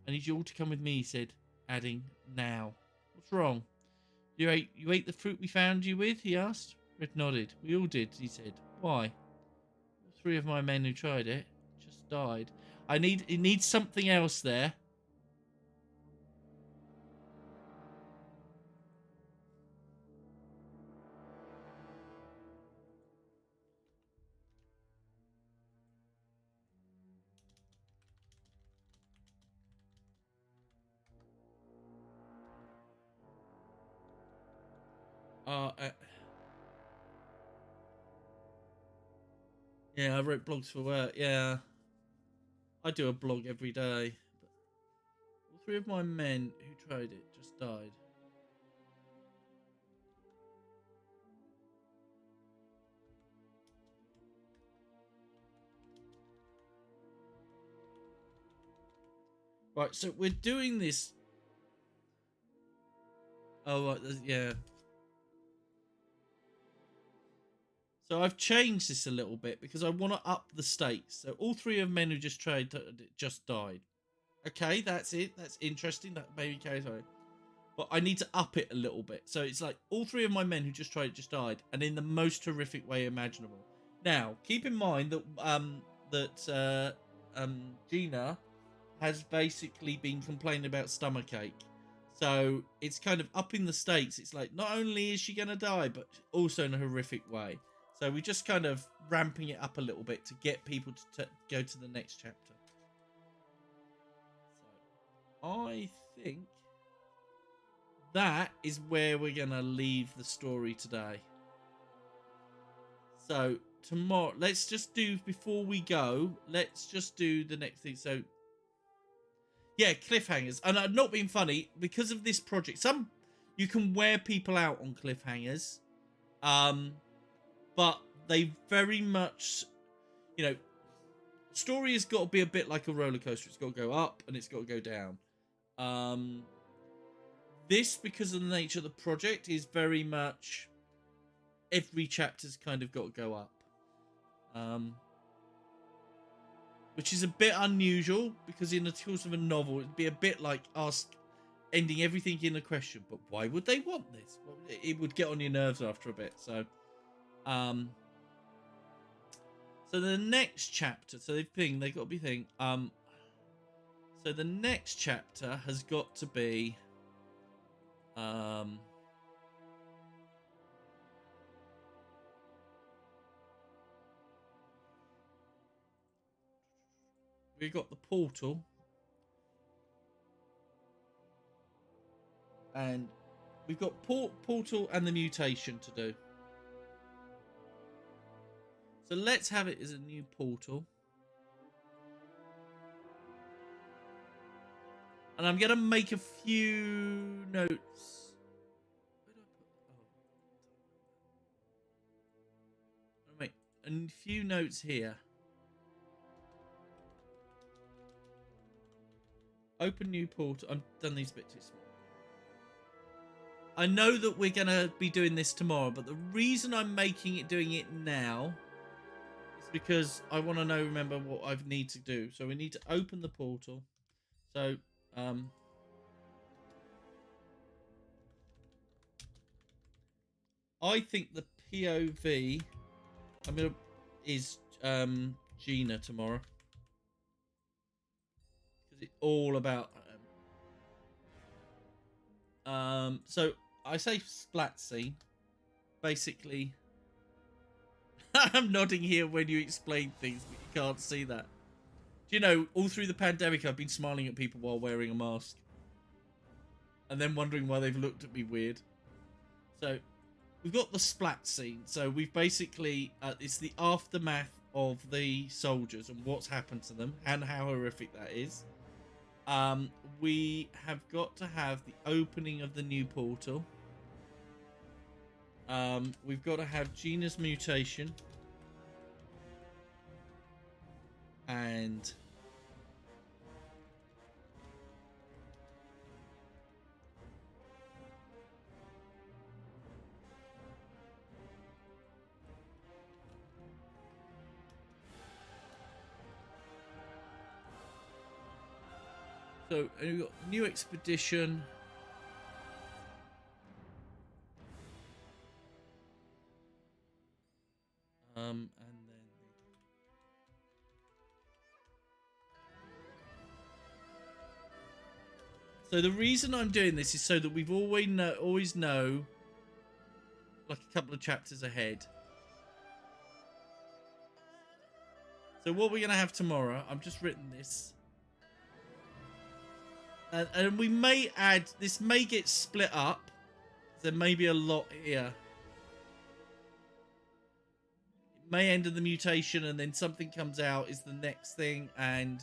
I need you all to come with me, he said, adding, now. What's wrong? You ate the fruit we found you with? He asked. Red nodded. We all did, he said. Why? All three of my men who tried it just died. It needs something else there. Yeah, I wrote blogs for work. Yeah, I do a blog every day. But all three of my men who tried it just died. Right, so we're doing this. Oh, right, yeah. So I've changed this a little bit because I want to up the stakes. So all three of men who just tried just died. Okay, that's it. That's interesting. That maybe carries on. But I need to up it a little bit. So it's like all three of my men who just tried it just died, and in the most horrific way imaginable. Now, keep in mind that Gina has basically been complaining about stomachache. So it's kind of upping the stakes. It's like not only is she going to die, but also in a horrific way. So we're just kind of ramping it up a little bit to get people to go to the next chapter. So I think that is where we're going to leave the story today. So tomorrow, let's just do, before we go, let's just do the next thing. So yeah, cliffhangers. And I'm not being funny, because of this project, you can wear people out on cliffhangers. But they very much, story has got to be a bit like a roller coaster. It's got to go up and it's got to go down. This, because of the nature of the project, is very much every chapter's kind of got to go up. Which is a bit unusual, because in the course of a novel, it'd be a bit like ending everything in a question. But why would they want this? Well, it would get on your nerves after a bit. So, so the next chapter, so they've got to be thinking. So the next chapter has got to be, we've got the portal, and we've got portal and the mutation to do. So let's have it as a new portal. And I'm going to make a few notes. Where do I put... I'll make a few notes here. Open new portal. I've done these a bit too small. I know that we're going to be doing this tomorrow, but the reason I'm doing it now is because I want to remember what I need to do. So we need to open the portal. So, I think the POV is Gina tomorrow. Because it's all about so I say Splat Scene. Basically, I'm nodding here when you explain things, but you can't see that. Do you know, all through the pandemic, I've been smiling at people while wearing a mask. And then wondering why they've looked at me weird. So, we've got the Splat Scene. So, we've basically, it's the aftermath of the soldiers and what's happened to them and how horrific that is. We have got to have the opening of the new portal. We've got to have Gina's mutation. And so we've got new expedition. And then so the reason I'm doing this is so that we've always know like a couple of chapters ahead. So what we're gonna have tomorrow, I've just written this. And we may add, this may get split up. There may be a lot here. It may end in the mutation and then something comes out is the next thing. And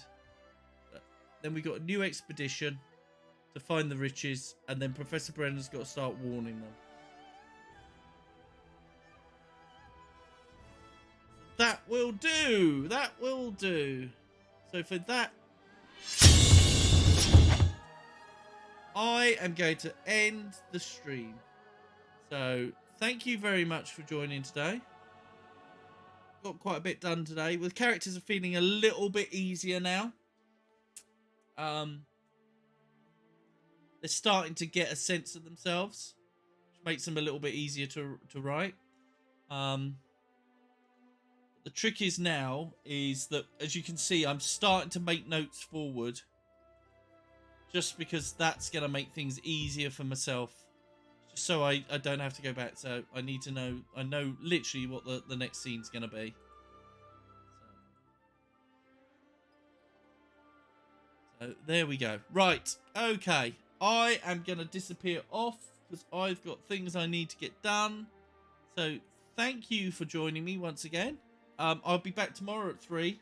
then we got a new expedition to find the riches. And then Professor Brennan's got to start warning them. That will do. That will do. So for that, I am going to end the stream. So, thank you very much for joining today. Got quite a bit done today. The characters are feeling a little bit easier now. They're starting to get a sense of themselves, which makes them a little bit easier to write. The trick is now is that, as you can see, I'm starting to make notes forward. Just because that's going to make things easier for myself. Just so I don't have to go back. So I need to know. I know literally what the next scene's going to be. So there we go. Right. Okay. I am going to disappear off because I've got things I need to get done. So thank you for joining me once again. I'll be back tomorrow at 3.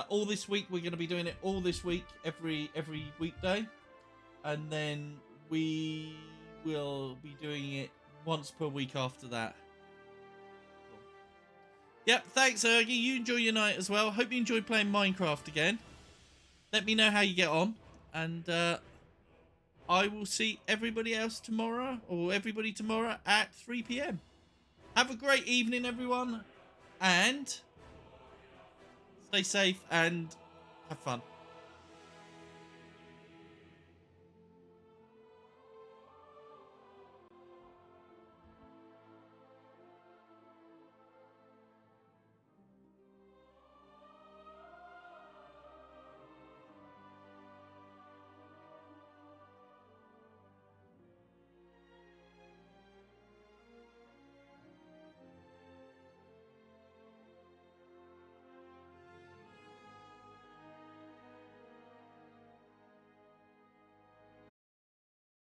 All this week, we're going to be doing it all this week, every weekday. And then we will be doing it once per week after that. Cool. Yep, thanks, Ergie. You enjoy your night as well. Hope you enjoy playing Minecraft again. Let me know how you get on. And I will see everybody else tomorrow, or everybody tomorrow at 3 PM. Have a great evening, everyone. And stay safe and have fun.